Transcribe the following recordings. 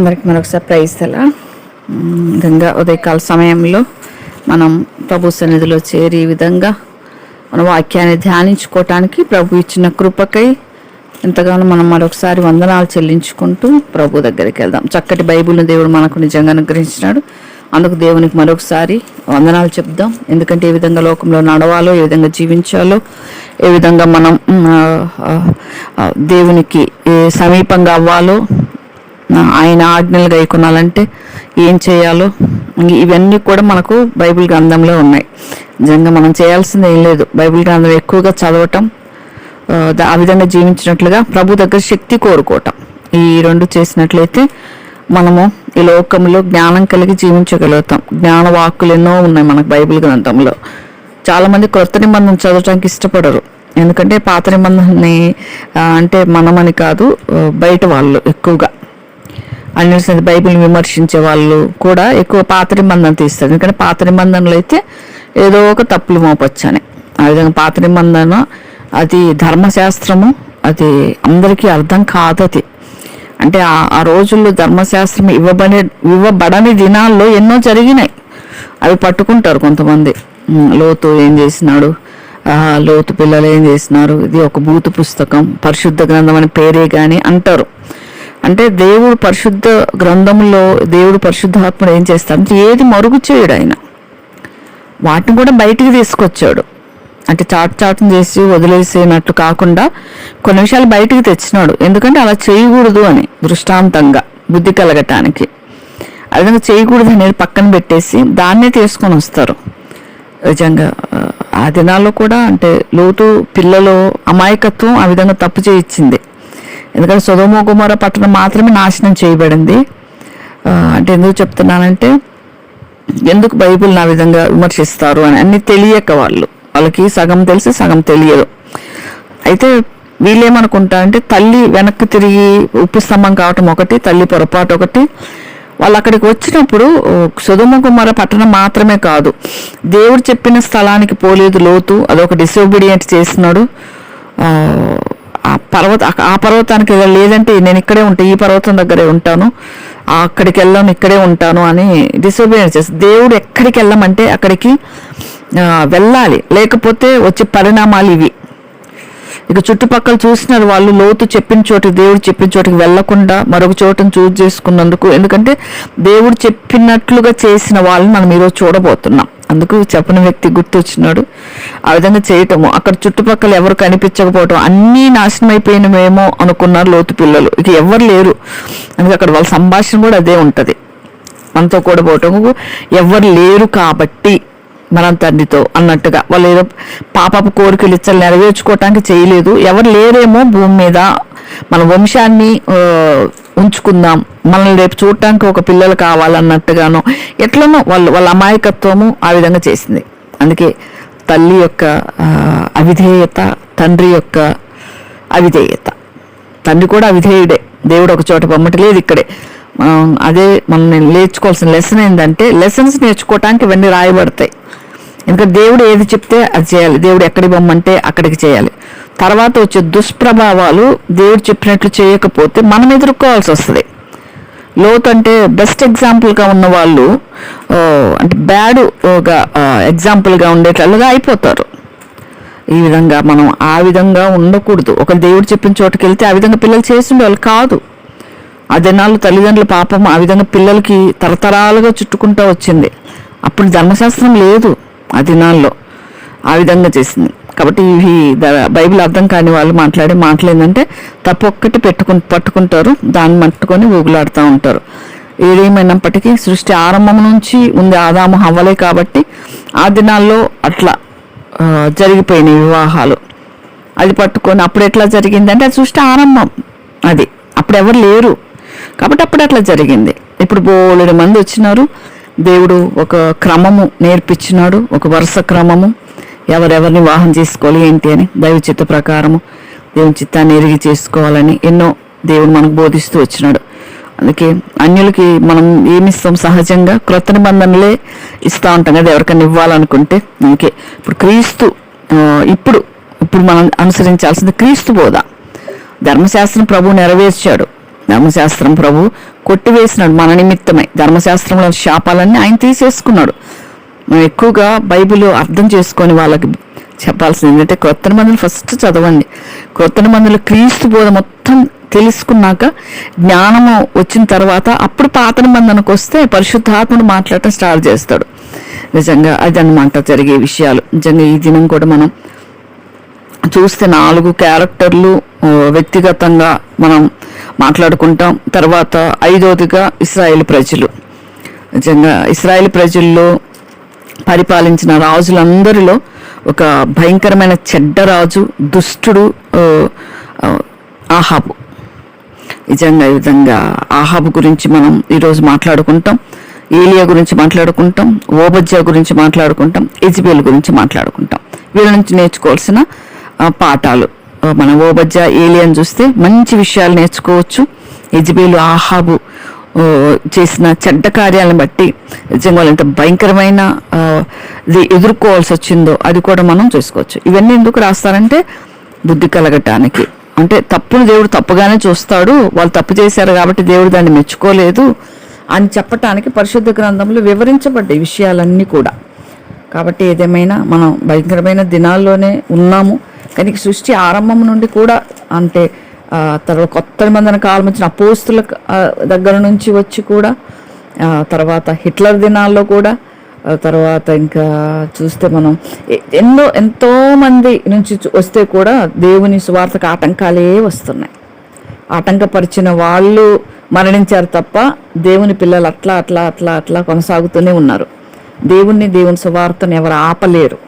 అందరికి మరొకసారి ప్రైజ్లా విధంగా ఉదయకాల సమయంలో మనం ప్రభు సన్నిధిలో చేరి ఈ విధంగా మన వాక్యాన్ని ధ్యానించుకోవటానికి ప్రభు ఇచ్చిన కృపకై ఎంతగానో మనం మరొకసారి వందనాలు చెల్లించుకుంటూ ప్రభు దగ్గరికి వెళ్దాం. చక్కటి బైబిల్ని దేవుడు మనకు నిజంగా అనుగ్రహించినాడు. అందుకు దేవునికి మరొకసారి వందనాలు చెప్దాం. ఎందుకంటే ఏ విధంగా లోకంలో నడవాలో, ఏ విధంగా జీవించాలో, ఏ విధంగా మనం దేవునికి సమీపంగా అవ్వాలో, ఆయన ఆజ్ఞలు గైకొనాలంటే ఏం చేయాలో, ఇవన్నీ కూడా మనకు బైబిల్ గ్రంథంలో ఉన్నాయి. నిజంగా మనం చేయాల్సింది ఏం లేదు. బైబిల్ గ్రంథం ఎక్కువగా చదవటం, ఆ విధంగా జీవించినట్లుగా ప్రభు దగ్గర శక్తి కోరుకోవటం, ఈ రెండు చేసినట్లయితే మనము ఈ లోకంలో జ్ఞానం కలిగి జీవించగలుగుతాం. జ్ఞాన వాక్కులు ఎన్నో ఉన్నాయి మనకు బైబిల్ గ్రంథంలో. చాలామంది క్రొత్త నిబంధన చదవటానికి ఇష్టపడరు. ఎందుకంటే పాత నిబంధనని అంటే మనమని కాదు, బయట వాళ్ళు ఎక్కువగా అన్ని బైబిల్ విమర్శించే వాళ్ళు కూడా ఎక్కువ పాత నిబంధన తీస్తారు. ఎందుకంటే పాత నిబంధనలు అయితే ఏదో ఒక తప్పులు మోపొచ్చని. ఆ విధంగా పాత నిబంధన అది ధర్మశాస్త్రము, అది అర్థం కాదు. అది అంటే ఆ రోజుల్లో ధర్మశాస్త్రం ఇవ్వబడని దినాల్లో ఎన్నో జరిగినాయి. అవి పట్టుకుంటారు కొంతమంది. లోతు ఏం చేసినాడు, లోతు పిల్లలు ఏం చేసినారు, ఇది ఒక భూత పుస్తకం, పరిశుద్ధ గ్రంథం అని పేరే కానీ అంటారు. అంటే దేవుడు పరిశుద్ధ గ్రంథంలో దేవుడు పరిశుద్ధాత్ముడు ఏం చేస్తాడంటే ఏది మరుగు చేయడు. ఆయన వాటిని కూడా బయటికి తీసుకొచ్చాడు. అంటే చాటును చేసి వదిలేసినట్టు కాకుండా కొన్ని విషయాలు బయటికి తెచ్చినాడు. ఎందుకంటే అలా చేయకూడదు అని, దృష్టాంతంగా బుద్ధి కలగటానికి. ఆ విధంగా చేయకూడదు అనేది పక్కన పెట్టేసి దాన్నే తీసుకొని వస్తారు. నిజంగా ఆ దినాల్లో కూడా అంటే లోతు పిల్లలు అమాయకత్వం ఆ విధంగా తప్పు చేయించింది. ఎందుకంటే సొదొమ గొమొర్ర పట్టణం మాత్రమే నాశనం చేయబడింది. అంటే ఎందుకు చెప్తున్నానంటే, ఎందుకు బైబిల్ని ఆ విధంగా విమర్శిస్తారు అని అన్ని తెలియక వాళ్ళకి సగం తెలిసి సగం తెలియదు. అయితే వీళ్ళేమనుకుంటారంటే తల్లి వెనక్కి తిరిగి ఉప్పు స్తంభం కావటం ఒకటి, తల్లి పొరపాటు ఒకటి. వాళ్ళు అక్కడికి వచ్చినప్పుడు సొదొమ గొమొర్ర పట్టణం మాత్రమే కాదు, దేవుడు చెప్పిన స్థలానికి పోలేదు లోతు. అదొక డిసోబీడియంట్ చేసినాడు. ఆ పర్వతానికి లేదంటే నేను ఇక్కడే ఉంటాను, ఈ పర్వతం దగ్గరే ఉంటాను, అక్కడికి వెళ్ళాను, ఇక్కడే ఉంటాను అని డిసోబీడియన్స్ చేస్తారు. దేవుడు ఎక్కడికి వెళ్ళమంటే అక్కడికి వెళ్ళాలి, లేకపోతే వచ్చే పరిణామాలు ఇవి. ఇక చుట్టుపక్కల చూసినారు వాళ్ళు, లోతు చెప్పిన చోటికి, దేవుడు చెప్పిన చోటికి వెళ్లకుండా మరొక చోటను చూజ్ చేసుకున్నందుకు. ఎందుకంటే దేవుడు చెప్పినట్లుగా చేసిన వాళ్ళని మనం ఈరోజు చూడబోతున్నాం. అందుకు చెప్పని వ్యక్తి గుర్తొచ్చినాడు. ఆ విధంగా చేయటము, అక్కడ చుట్టుపక్కల ఎవరు కనిపించకపోవటం, అన్నీ నాశనం అయిపోయినవేమో అనుకున్నారు లోతు పిల్లలు. ఇక ఎవరు లేరు. అందుకే అక్కడ వాళ్ళ సంభాషణ కూడా అదే ఉంటుంది, మనతో కూడా పోవటం. ఎవరు లేరు కాబట్టి మనం తండ్రితో అన్నట్టుగా వాళ్ళు ఏదో పాపపు కోరికలు ఇచ్చలు నెరవేర్చుకోవటానికి చేయలేదు. ఎవరు లేరేమో భూమి మీద, మన వంశాన్ని ఉంచుకుందాం, మనల్ని రేపు చూడటానికి ఒక పిల్లలు కావాలన్నట్టుగానో ఎట్లనో వాళ్ళ అమాయకత్వము ఆ విధంగా చేసింది. అందుకే తల్లి యొక్క అవిధేయత, తండ్రి యొక్క అవిధేయత. తండ్రి కూడా అవిధేయుడే. దేవుడు ఒక చోట పొమ్మటలేదు, ఇక్కడే అదే మనం నేర్చుకోవాల్సిన లెసన్ ఏంటంటే, లెసన్స్ నేర్చుకోవటానికి ఇవన్నీ రాయబడతాయి. ఎందుకంటే దేవుడు ఏది చెప్తే అది చేయాలి, దేవుడు ఎక్కడికి పొమ్మంటే అక్కడికి చేయాలి. తర్వాత వచ్చే దుష్ప్రభావాలు దేవుడు చెప్పినట్లు చేయకపోతే మనం ఎదుర్కోవాల్సి వస్తుంది. లోతు అంటే బెస్ట్ ఎగ్జాంపుల్గా ఉన్న వాళ్ళు అంటే బ్యాడ్గా ఎగ్జాంపుల్గా ఉండేటట్లుగా అయిపోతారు. ఈ విధంగా మనం ఆ విధంగా ఉండకూడదు. ఒక దేవుడు చెప్పిన చోటుకి వెళ్తే ఆ విధంగా పిల్లలు చేసిండే వాళ్ళు కాదు. ఆ దినాల్లో తల్లిదండ్రుల పాపం ఆ విధంగా పిల్లలకి తరతరాలుగా చుట్టుకుంటూ వచ్చింది. అప్పుడు ధర్మశాస్త్రం లేదు ఆ దినాల్లో, ఆ విధంగా చేసింది. కాబట్టి ఇవి బైబిల్ అర్థం కాని వాళ్ళు మాట్లాడే మాటలు ఏంటంటే తప్పు ఒక్కటి పట్టుకుంటారు, దాన్ని పట్టుకొని ఊగులాడుతూ ఉంటారు. ఏదేమైనప్పటికీ సృష్టి ఆరంభం నుంచి ఉంది ఆదాము హవ్వలే కాబట్టి ఆ దినాల్లో అట్లా జరిగిపోయినాయి వివాహాలు. అది పట్టుకొని అప్పుడు ఎట్లా జరిగిందంటే అది సృష్టి ఆరంభం, అది అప్పుడు ఎవరు లేరు కాబట్టి అప్పుడు అట్లా జరిగింది. ఇప్పుడు బోలెడు మంది వచ్చినారు. దేవుడు ఒక క్రమము నేర్పించినాడు, ఒక వరుస క్రమము, ఎవరెవరిని వివాహం చేసుకోవాలి ఏంటి అని దైవ చిత్త ప్రకారము దేవుని చిత్తాన్ని ఎరిగి చేసుకోవాలని ఎన్నో దేవుడు మనకు బోధిస్తూ వచ్చినాడు. అందుకే అన్యులకి మనం ఏమిస్తాం, సహజంగా క్రొత్త నిబంధనలే ఇస్తూ ఉంటాం కదా ఎవరికైనా ఇవ్వాలనుకుంటే. అందుకే ఇప్పుడు క్రీస్తు ఇప్పుడు మనం అనుసరించాల్సింది క్రీస్తు బోధ. ధర్మశాస్త్రం ప్రభు నెరవేర్చాడు, ధర్మశాస్త్రం ప్రభు కొట్టివేసినాడు మన నిమిత్తమై. ధర్మశాస్త్రంలో శాపాలన్నీ ఆయన తీసేసుకున్నాడు. మనం ఎక్కువగా బైబిల్ అర్థం చేసుకొని వాళ్ళకి చెప్పాల్సింది ఏంటంటే, క్రొత్త నిబంధనలు ఫస్ట్ చదవండి. క్రొత్త నిబంధనలు క్రీస్తు బోధ మొత్తం తెలుసుకున్నాక, జ్ఞానము వచ్చిన తర్వాత అప్పుడు పాత నిబంధనకు వస్తే పరిశుద్ధాత్ముడు మాట్లాడటం స్టార్ట్ చేస్తాడు. నిజంగా అదనమాట జరిగే విషయాలు. నిజంగా ఈ దినం కూడా మనం చూస్తే 4 క్యారెక్టర్లు వ్యక్తిగతంగా మనం మాట్లాడుకుంటాం. తర్వాత 5వదిగా ఇశ్రాయేలు ప్రజలు. నిజంగా ఇశ్రాయేలు ప్రజల్లో పరిపాలించిన రాజులందరిలో ఒక భయంకరమైన చెడ్డ రాజు, దుష్టుడు ఆహాబు. నిజంగా ఈ విధంగా ఆహాబు గురించి మనం ఈరోజు మాట్లాడుకుంటాం. ఏలియా గురించి మాట్లాడుకుంటాం, ఓబద్యా గురించి మాట్లాడుకుంటాం, యెజెబెల్ గురించి మాట్లాడుకుంటాం. వీళ్ళ నుంచి నేర్చుకోవాల్సిన పాఠాలు. మన ఓబద్యా, ఏలియాని చూస్తే మంచి విషయాలు నేర్చుకోవచ్చు. యెజెబెలు, ఆహాబు చేసిన చెడ్డ కార్యాలను బట్టి నిజంగా ఎంత భయంకరమైన ఇది ఎదుర్కోవాల్సి వచ్చిందో అది కూడా మనం చూసుకోవచ్చు. ఇవన్నీ ఎందుకు రాస్తారంటే బుద్ధి కలగటానికి. అంటే తప్పును దేవుడు తప్పుగానే చూస్తాడు, వాళ్ళు తప్పు చేశారు కాబట్టి దేవుడు దాన్ని మెచ్చుకోలేదు అని చెప్పటానికి పరిశుద్ధ గ్రంథంలో వివరించబడ్డాయి విషయాలన్నీ కూడా. కాబట్టి ఏదేమైనా మనం భయంకరమైన దినాల్లోనే ఉన్నాము. కానీ సృష్టి ఆరంభం నుండి కూడా, అంటే తర్వాత కొత్త నిబంధన కాలం వచ్చిన అపోస్తుల దగ్గర నుంచి వచ్చి కూడా, తర్వాత హిట్లర్ దినాల్లో కూడా, తర్వాత ఇంకా చూస్తే మనం ఎంతో మంది నుంచి వస్తే కూడా దేవుని సువార్తకు ఆటంకాలే వస్తున్నాయి. ఆటంకపరిచిన వాళ్ళు మరణించారు తప్ప దేవుని పిల్లలు అట్లా అట్లా అట్లా అట్లా కొనసాగుతూనే ఉన్నారు. దేవుని సువార్తను ఎవరు ఆపలేరు.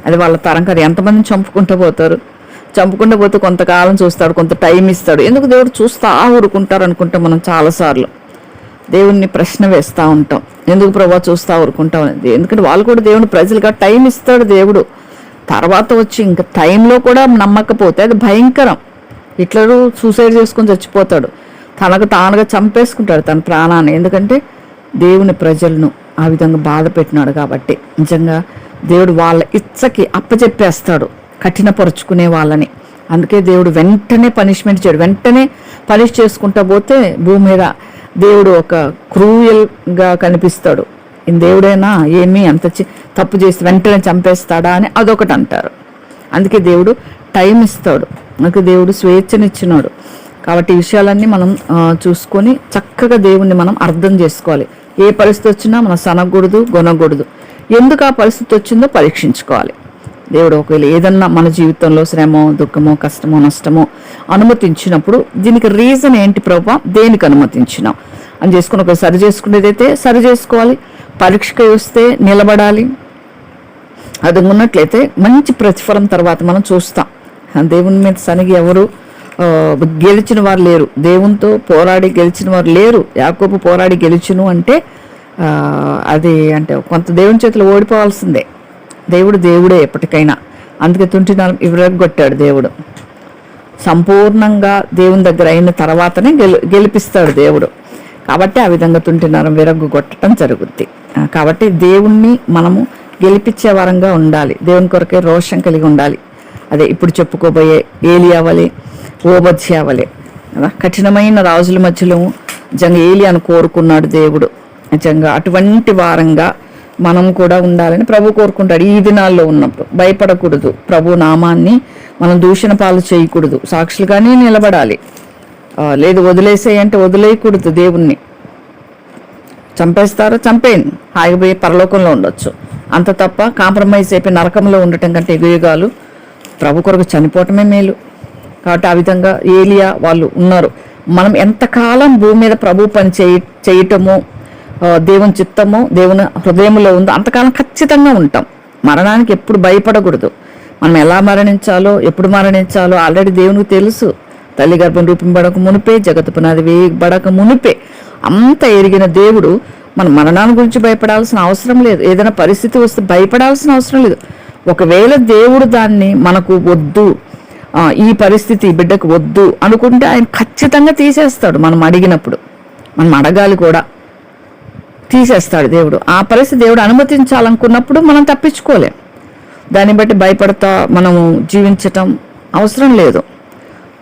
అది వాళ్ళ తరం కాదు. ఎంతమందిని చంపుకుంటూ పోతే కొంతకాలం చూస్తాడు, కొంత టైం ఇస్తాడు. ఎందుకు దేవుడు చూస్తా ఊరుకుంటారు అనుకుంటాం మనం చాలాసార్లు. దేవుణ్ణి ప్రశ్న వేస్తూ ఉంటాం, ఎందుకు ప్రభా చూస్తా ఊరుకుంటాం అనేది. ఎందుకంటే వాళ్ళు కూడా దేవుని ప్రజలుగా టైం ఇస్తాడు దేవుడు. తర్వాత వచ్చి ఇంకా టైంలో కూడా నమ్మకపోతే అది భయంకరం. హిట్లరు సూసైడ్ చేసుకొని చచ్చిపోతాడు, తనకు తానుగా చంపేసుకుంటాడు తన ప్రాణాన్ని. ఎందుకంటే దేవుని ప్రజలను ఆ విధంగా బాధ పెట్టినాడు కాబట్టి. నిజంగా దేవుడు వాళ్ళ ఇచ్చకి అప్పచెప్పేస్తాడు కఠినపరుచుకునే వాళ్ళని. అందుకే దేవుడు వెంటనే పనిష్మెంట్ చేయడు. వెంటనే పనిష్ చేసుకుంటా పోతే భూమి మీద దేవుడు ఒక క్రూయల్గా కనిపిస్తాడు. దేవుడైనా ఏమీ అంత తప్పు చేసి వెంటనే చంపేస్తాడా అని అదొకటి అంటారు. అందుకే దేవుడు టైం ఇస్తాడు, మనకు దేవుడు స్వేచ్ఛనిచ్చినాడు. కాబట్టి ఈ విషయాలన్నీ మనం చూసుకొని చక్కగా దేవుణ్ణి మనం అర్థం చేసుకోవాలి. ఏ పరిస్థితి వచ్చినా మనం సనగకూడదు, గొనకూడదు. ఎందుకు ఆ పరిస్థితి వచ్చిందో పరీక్షించుకోవాలి. దేవుడు ఒకవేళ ఏదన్నా మన జీవితంలో శ్రమో, దుఃఖమో, కష్టమో, నష్టమో అనుమతించినప్పుడు దీనికి రీజన్ ఏంటి ప్రభా, దేనికి అనుమతించినాం అని చేసుకుని ఒకవేళ సరి చేసుకునేదైతే సరి చేసుకోవాలి. పరీక్షకి వస్తే నిలబడాలి. అది ఉన్నట్లయితే మంచి ప్రతిఫలం తర్వాత మనం చూస్తాం. దేవుని మీద సనిగి ఎవరు గెలిచిన వారు లేరు, దేవునితో పోరాడి గెలిచిన వారు లేరు. యాకోబు పోరాడి గెలిచును అంటే అది అంటే కొంత దేవుని చేతిలో ఓడిపోవాల్సిందే. దేవుడే ఎప్పటికైనా. అందుకే 24 ఇవ్వగొట్టాడు దేవుడు. సంపూర్ణంగా దేవుని దగ్గర అయిన తర్వాతనే గెలిపిస్తాడు దేవుడు. కాబట్టి ఆ విధంగా 24 విరగ్గొట్టడం జరుగుద్ది. కాబట్టి దేవుణ్ణి మనము గెలిపించే వరంగా ఉండాలి. దేవుని కొరకే రోషం కలిగి ఉండాలి. అదే ఇప్పుడు చెప్పుకోబోయే ఏలియా వలె, ఓబద్యా వలె కఠినమైన రాజుల మధ్యలో నిజంగా ఏలియాను కోరుకున్నాడు దేవుడు. నిజంగా అటువంటి వారంగా మనం కూడా ఉండాలని ప్రభు కోరుకుంటాడు. ఈ దినాల్లో ఉన్నప్పుడు భయపడకూడదు, ప్రభు నామాన్ని మనం దూషణ పాలు చేయకూడదు, సాక్షులుగానే నిలబడాలి. లేదు వదిలేసేయంటే వదిలేయకూడదు. దేవుణ్ణి చంపేస్తారో చంపేయండి, ఆగిపోయి పరలోకంలో ఉండొచ్చు. అంత తప్ప కాంప్రమైజ్ అయిపోయి నరకంలో ఉండటం కంటే యుగాలు ప్రభు కొరకు చనిపోవటమే మేలు. కాబట్టి ఆ విధంగా ఏలియా వాళ్ళు ఉన్నారు. మనం ఎంతకాలం భూమి మీద ప్రభు పని చేయటము, దేవుని చిత్తము దేవుని హృదయంలో ఉందో అంతకాలం ఖచ్చితంగా ఉంటాం. మరణానికి ఎప్పుడు భయపడకూడదు. మనం ఎలా మరణించాలో, ఎప్పుడు మరణించాలో ఆల్రెడీ దేవునికి తెలుసు. తల్లి గర్భం రూపింపబడక మునిపే, జగత్తు పునాది వేయబడక మునిపే అంత ఎరిగిన దేవుడు మన మరణాన్ని గురించి భయపడాల్సిన అవసరం లేదు. ఏదైనా పరిస్థితి వస్తే భయపడాల్సిన అవసరం లేదు. ఒకవేళ దేవుడు దాన్ని మనకు వద్దు, ఈ పరిస్థితి బిడ్డకు వద్దు అనుకుంటే ఆయన ఖచ్చితంగా తీసేస్తాడు. మనం అడిగినప్పుడు మనం అడగాలి కూడా, తీసేస్తాడు దేవుడు. ఆ పరిస్థితి దేవుడు అనుమతించాలనుకున్నప్పుడు మనం తప్పించుకోలేం. దాన్ని బట్టి భయపడతా మనము జీవించటం అవసరం లేదు.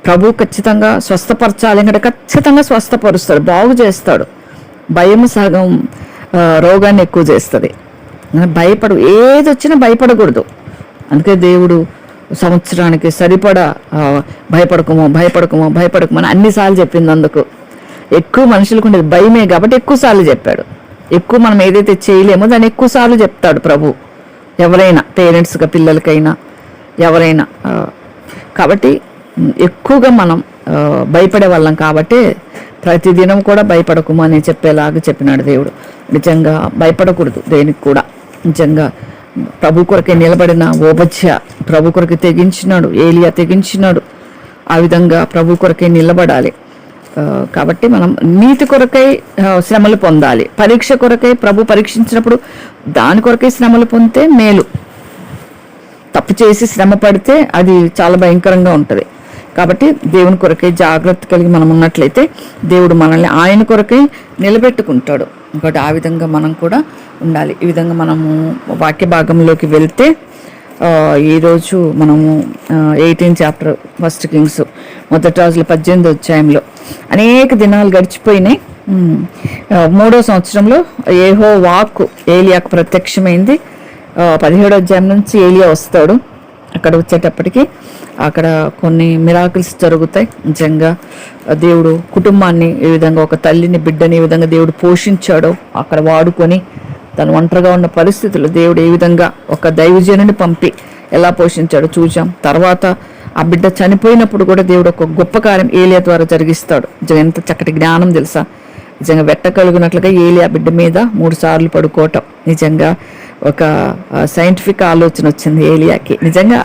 ప్రభు ఖచ్చితంగా స్వస్థపరచాలి, ఎందుకంటే ఖచ్చితంగా స్వస్థపరుస్తాడు, బాగు చేస్తాడు. భయం సగం రోగాన్ని ఎక్కువ చేస్తుంది. ఏది వచ్చినా భయపడకూడదు. అందుకే దేవుడు సంవత్సరానికి సరిపడా భయపడకమో అని అన్నిసార్లు చెప్పింది. అందుకు ఎక్కువ మనుషులకు ఉండేది భయమే కాబట్టి ఎక్కువసార్లు చెప్పాడు. ఎక్కువ మనం ఏదైతే చేయలేమో దాన్ని ఎక్కువసార్లు చెప్తాడు ప్రభు, ఎవరైనా పేరెంట్స్గా పిల్లలకైనా ఎవరైనా. కాబట్టి ఎక్కువగా మనం భయపడే వాళ్ళం కాబట్టి ప్రతిదినం కూడా భయపడకుమా అని చెప్పేలాగా చెప్పినాడు దేవుడు. నిజంగా భయపడకూడదు దేనికి కూడా. నిజంగా ప్రభు కొరకే నిలబడిన ఓబద్య ప్రభు కొరకే తెగించినాడు, ఏలియా తెగించినాడు. ఆ విధంగా ప్రభు కొరకే నిలబడాలి. కాబట్టి మనం నీతి కొరకై శ్రమలు పొందాలి. పరీక్ష కొరకై ప్రభు పరీక్షించినప్పుడు దాని కొరకై శ్రమలు పొందితే మేలు. తప్పు చేసి శ్రమ పడితే అది చాలా భయంకరంగా ఉంటుంది. కాబట్టి దేవుని కొరకై జాగ్రత్త కలిగి మనం ఉన్నట్లయితే దేవుడు మనల్ని ఆయన కొరకై నిలబెట్టుకుంటాడు. ఇంకోటి ఆ విధంగా మనం కూడా ఉండాలి. ఈ విధంగా మనము వాక్య భాగంలోకి వెళ్తే ఈరోజు మనము 18 చాప్టర్ 1 కింగ్స్ మొదటి రాజుల 18వ అధ్యాయంలో అనేక దినాలు గడిచిపోయినాయి. 3వ సంవత్సరంలో యెహోవా వాక్కు ఏలియాకు ప్రత్యక్షమైంది. 17వ అధ్యాయం నుంచి ఏలియా వస్తాడు. అక్కడ వచ్చేటప్పటికి అక్కడ కొన్ని మిరాకిల్స్ జరుగుతాయి. నిజంగా దేవుడు కుటుంబాన్ని ఏ విధంగా, ఒక తల్లిని బిడ్డని ఏ విధంగా దేవుడు పోషించాడో అక్కడ వాడుకొని, తను ఒంటరిగా ఉన్న పరిస్థితుల్లో దేవుడు ఏ విధంగా ఒక దైవజనుని పంపి ఎలా పోషించాడో చూసాం. తర్వాత ఆ బిడ్డ చనిపోయినప్పుడు కూడా దేవుడు ఒక గొప్ప కార్యం ఏలియా ద్వారా జరిగిస్తాడు. ఎంత చక్కటి జ్ఞానం తెలుసా! నిజంగా వెట్ట కలుగునట్లుగా ఏలియా బిడ్డ మీద 3 సార్లు పడుకోవటం. నిజంగా ఒక సైంటిఫిక్ ఆలోచన వచ్చింది ఏలియాకి. నిజంగా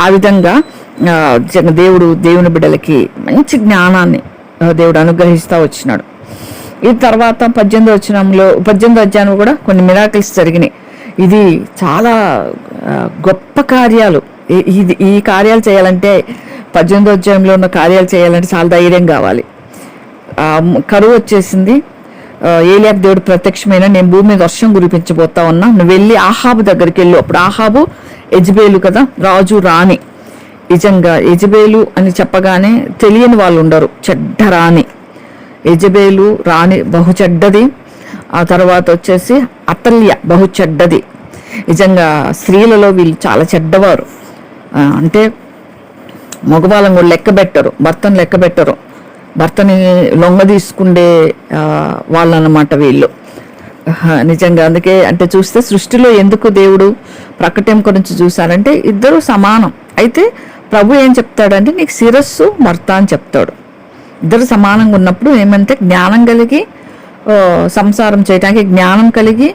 ఆ విధంగా దేవుని బిడ్డలకి మంచి జ్ఞానాన్ని దేవుడు అనుగ్రహిస్తూ వచ్చినాడు. ఈ తర్వాత 18వ అధ్యాయంలో కూడా కొన్ని మిరాకిల్స్ జరిగినాయి. ఇది చాలా గొప్ప కార్యాలు. ఈ కార్యాలు చేయాలంటే 18వ అధ్యాయంలో ఉన్న కార్యాలు చేయాలంటే చాలా ధైర్యం కావాలి. కరువు వచ్చేసింది. ఏలియాకు దేవుడు ప్రత్యక్షమైన, నేను భూమి మీద వర్షం కురిపించబోతా ఉన్నా, నువ్వు వెళ్ళి ఆహాబు దగ్గరికి వెళ్ళు. అప్పుడు ఆహాబు యెజబేలు కదా, రాజు రాణి. నిజంగా యెజబేలు అని చెప్పగానే తెలియని వాళ్ళు ఉండరు. చెడ్డ రాణి యెజబేలు, రాణి బహు చెడ్డది. ఆ తర్వాత వచ్చేసి అతల్య బహు చెడ్డది. నిజంగా స్త్రీలలో వీళ్ళు చాలా చెడ్డవారు. అంటే మగవాళ్ళని కూడా లెక్క పెట్టరు, భర్తను లెక్క పెట్టరు, భర్తని లొంగ తీసుకుండే వాళ్ళనమాట వీళ్ళు. నిజంగా అందుకే అంటే చూస్తే సృష్టిలో ఎందుకు దేవుడు ప్రకటన గురించి చూశారంటే ఇద్దరు సమానం. అయితే ప్రభు ఏం చెప్తాడంటే నీకు శిరస్సు భర్త అని చెప్తాడు. ఇద్దరు సమానంగా ఉన్నప్పుడు ఏమంటే జ్ఞానం కలిగి సంసారం చేయడానికి, జ్ఞానం కలిగి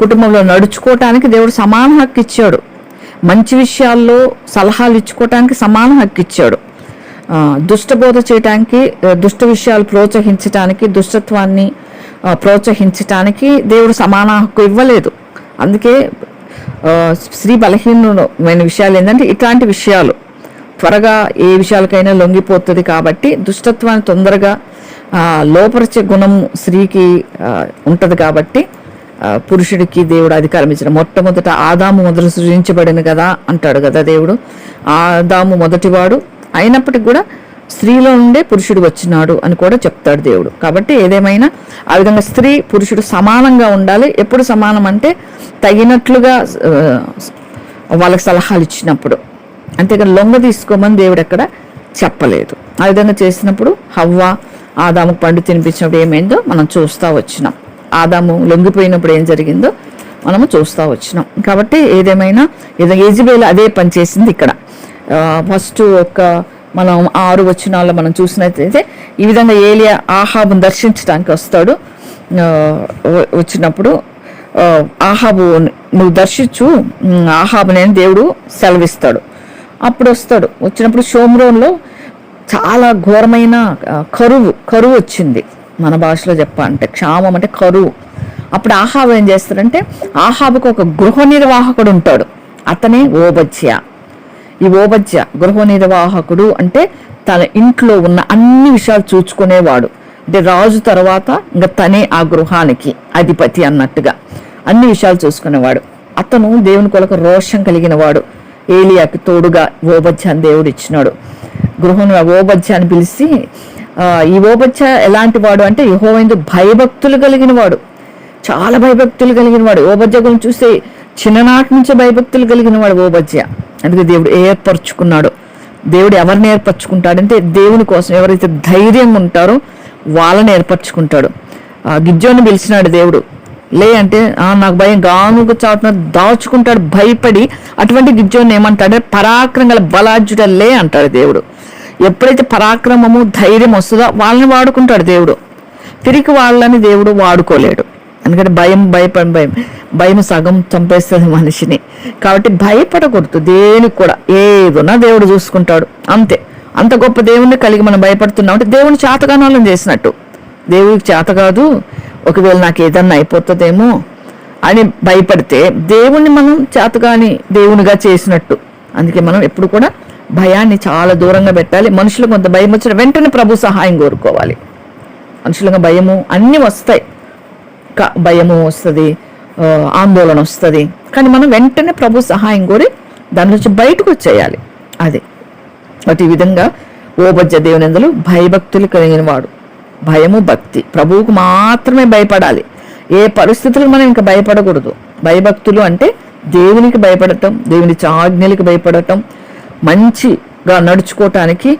కుటుంబంలో నడుచుకోవటానికి దేవుడు సమాన హక్కు ఇచ్చాడు. మంచి విషయాల్లో సలహాలు ఇచ్చుకోవటానికి సమాన హక్కు ఇచ్చాడు. దుష్టబోధ చేయటానికి, దుష్ట విషయాలు ప్రోత్సహించటానికి, దుష్టత్వాన్ని ప్రోత్సహించటానికి దేవుడు సమాన హక్కు ఇవ్వలేదు. అందుకే స్త్రీ బలహీనమైన విషయాలు ఏంటంటే ఇట్లాంటి విషయాలు త్వరగా ఏ విషయాలకైనా లొంగిపోతుంది. కాబట్టి దుష్టత్వాన్ని తొందరగా లోపరిచే గుణం స్త్రీకి ఉంటుంది. కాబట్టి పురుషుడికి దేవుడు అధికారం ఇచ్చిన మొట్టమొదట ఆదాము మొదలు సృజించబడిన కదా అంటాడు కదా దేవుడు. ఆదాము మొదటివాడు అయినప్పటికి కూడా స్త్రీలో ఉండే పురుషుడు వచ్చినాడు అని కూడా చెప్తాడు దేవుడు. కాబట్టి ఏదేమైనా ఆ విధంగా స్త్రీ పురుషుడు సమానంగా ఉండాలి. ఎప్పుడు సమానం అంటే తగినట్లుగా వాళ్ళకి సలహాలు ఇచ్చినప్పుడు, అంతేగాని లొంగ తీసుకోమని దేవుడు ఎక్కడ చెప్పలేదు. ఆ విధంగా చేసినప్పుడు హవ్వ ఆదాముకు పండు తినిపించినప్పుడు ఏమైందో మనం చూస్తూ వచ్చినాం. ఆదాము లొంగిపోయినప్పుడు ఏం జరిగిందో మనము చూస్తూ వచ్చినాం. కాబట్టి ఏదేమైనా యెజబేలు అదే పని చేసింది. ఇక్కడ ఫస్ట్ మనం 6 వచనాల్లో మనం చూసినట్లయితే ఈ విధంగా ఏలియా ఆహాబును దర్శించడానికి వస్తాడు. వచ్చినప్పుడు ఆహాబు నువ్వు దర్శించు ఆహాబుని అని దేవుడు సెలవిస్తాడు. అప్పుడు వస్తాడు. వచ్చినప్పుడు షోమ్రోన్లో చాలా ఘోరమైన కరువు వచ్చింది. మన భాషలో చెప్పాలంటే క్షామం అంటే కరువు. అప్పుడు ఆహాబు ఏం చేస్తాడంటే, ఆహాబుకు ఒక గృహ నిర్వాహకుడు ఉంటాడు. అతనే ఓబద్య. ఈ ఓబద్య గృహ నిర్వాహకుడు అంటే తన ఇంట్లో ఉన్న అన్ని విషయాలు చూసుకునేవాడు. అంటే రాజు తర్వాత ఇంకా తనే ఆ గృహానికి అధిపతి అన్నట్టుగా అన్ని విషయాలు చూసుకునేవాడు. అతను దేవుని కొరకు రోషం కలిగిన వాడు. ఏలియాకి తోడుగా ఓబద్యాన్ని దేవుడు ఇచ్చినాడు. గృహంలో ఓబద్యాన్ని పిలిచి, ఈ ఓబద్యా ఎలాంటి వాడు అంటే యెహోవాయందు భయభక్తులు కలిగిన వాడు, చాలా భయభక్తులు కలిగిన వాడు. ఓబద్యా గురించి చూస్తే చిన్ననాటి నుంచే భయభక్తులు కలిగిన వాడు ఓబద్యా. అందుకే దేవుడు ఏర్పరచుకున్నాడు. దేవుడు ఎవరిని ఏర్పరచుకుంటాడంటే దేవుని కోసం ఎవరైతే ధైర్యంగా ఉంటారో వాళ్ళని ఏర్పరచుకుంటాడు. గిద్యోని పిలిచినాడు దేవుడు, లే అంటే నాకు భయం, గానుగ చాటున దాచుకుంటాడు భయపడి. అటువంటి గిద్యోని ఏమంటాడే, పరాక్రమం గల బలాఢ్యుడ లే అంటాడు దేవుడు. ఎప్పుడైతే పరాక్రమము ధైర్యం వస్తుందో వాళ్ళని వాడుకుంటాడు దేవుడు. తిరిగి వాళ్ళని దేవుడు వాడుకోలేడు. ఎందుకంటే భయం సగం చంపేస్తుంది మనిషిని. కాబట్టి భయపడకూడదు దేనికి కూడా. ఏదన్నా దేవుడు చూసుకుంటాడు అంతే. అంత గొప్ప దేవుణ్ణి కలిగి మనం భయపడుతున్నాం అంటే దేవుని చేతగానాలను చేసినట్టు. దేవుడికి చేత కాదు, ఒకవేళ నాకు ఏదన్నా అయిపోతుందేమో అని భయపడితే దేవుణ్ణి మనం చేతగాని దేవునిగా చేసినట్టు. అందుకే మనం ఎప్పుడు కూడా భయాన్ని చాలా దూరంగా పెట్టాలి. మనుషులు కొంత భయం వచ్చిన వెంటనే ప్రభు సహాయం కోరుకోవాలి. మనుషులుగా భయము అన్నీ వస్తాయి, భయము వస్తుంది, ఆందోళన వస్తుంది, కానీ మనం వెంటనే ప్రభు సహాయం కోరి దాని నుంచి బయటకు వచ్చేయాలి. అది బట్ ఈ విధంగా ఓబద్య దేవునిందులో భయభక్తులు కలిగిన వాడు. భయము భక్తి, ప్రభువుకు మాత్రమే భయపడాలి. ఏ పరిస్థితులకు మనం ఇంకా భయపడకూడదు. భయభక్తులు అంటే దేవునికి భయపడటం, దేవుని ఆజ్ఞలకు భయపడటం, మంచిగా నడుచుకోవటానికి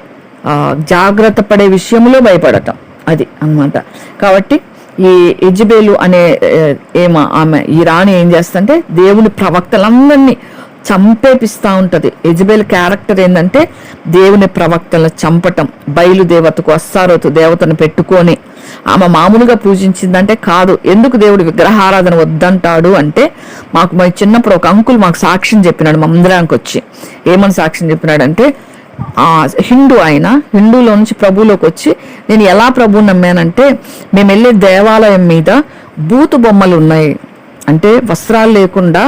జాగ్రత్త పడే విషయంలో భయపడటం, అది అన్నమాట. కాబట్టి ఈ యెజబెలు అనే ఆమె ఈ రాణి ఏం చేస్తుంటే దేవుని ప్రవక్తలందరినీ చంపేపిస్తూ ఉంటుంది. యెజబెల్ క్యారెక్టర్ ఏంటంటే దేవుని ప్రవక్తలను చంపటం. బయలుదేవతకు అస్తారోతు దేవతను పెట్టుకొని ఆమె మామూలుగా పూజించిందంటే కాదు. ఎందుకు దేవుడు విగ్రహారాధన వద్దంటాడు అంటే, మాకు చిన్నప్పుడు ఒక అంకుల్ మాకు సాక్ష్యం చెప్పినాడు మందిరానికి వచ్చి. ఏమని సాక్ష్యం చెప్పినాడంటే, హిందూ ఆయన హిందూలో నుంచి ప్రభువులోకి వచ్చి, నేను ఎలా ప్రభువు నమ్మానంటే, మేము వెళ్ళే దేవాలయం మీద బూతు బొమ్మలు ఉన్నాయి అంటే వస్త్రాలు లేకుండా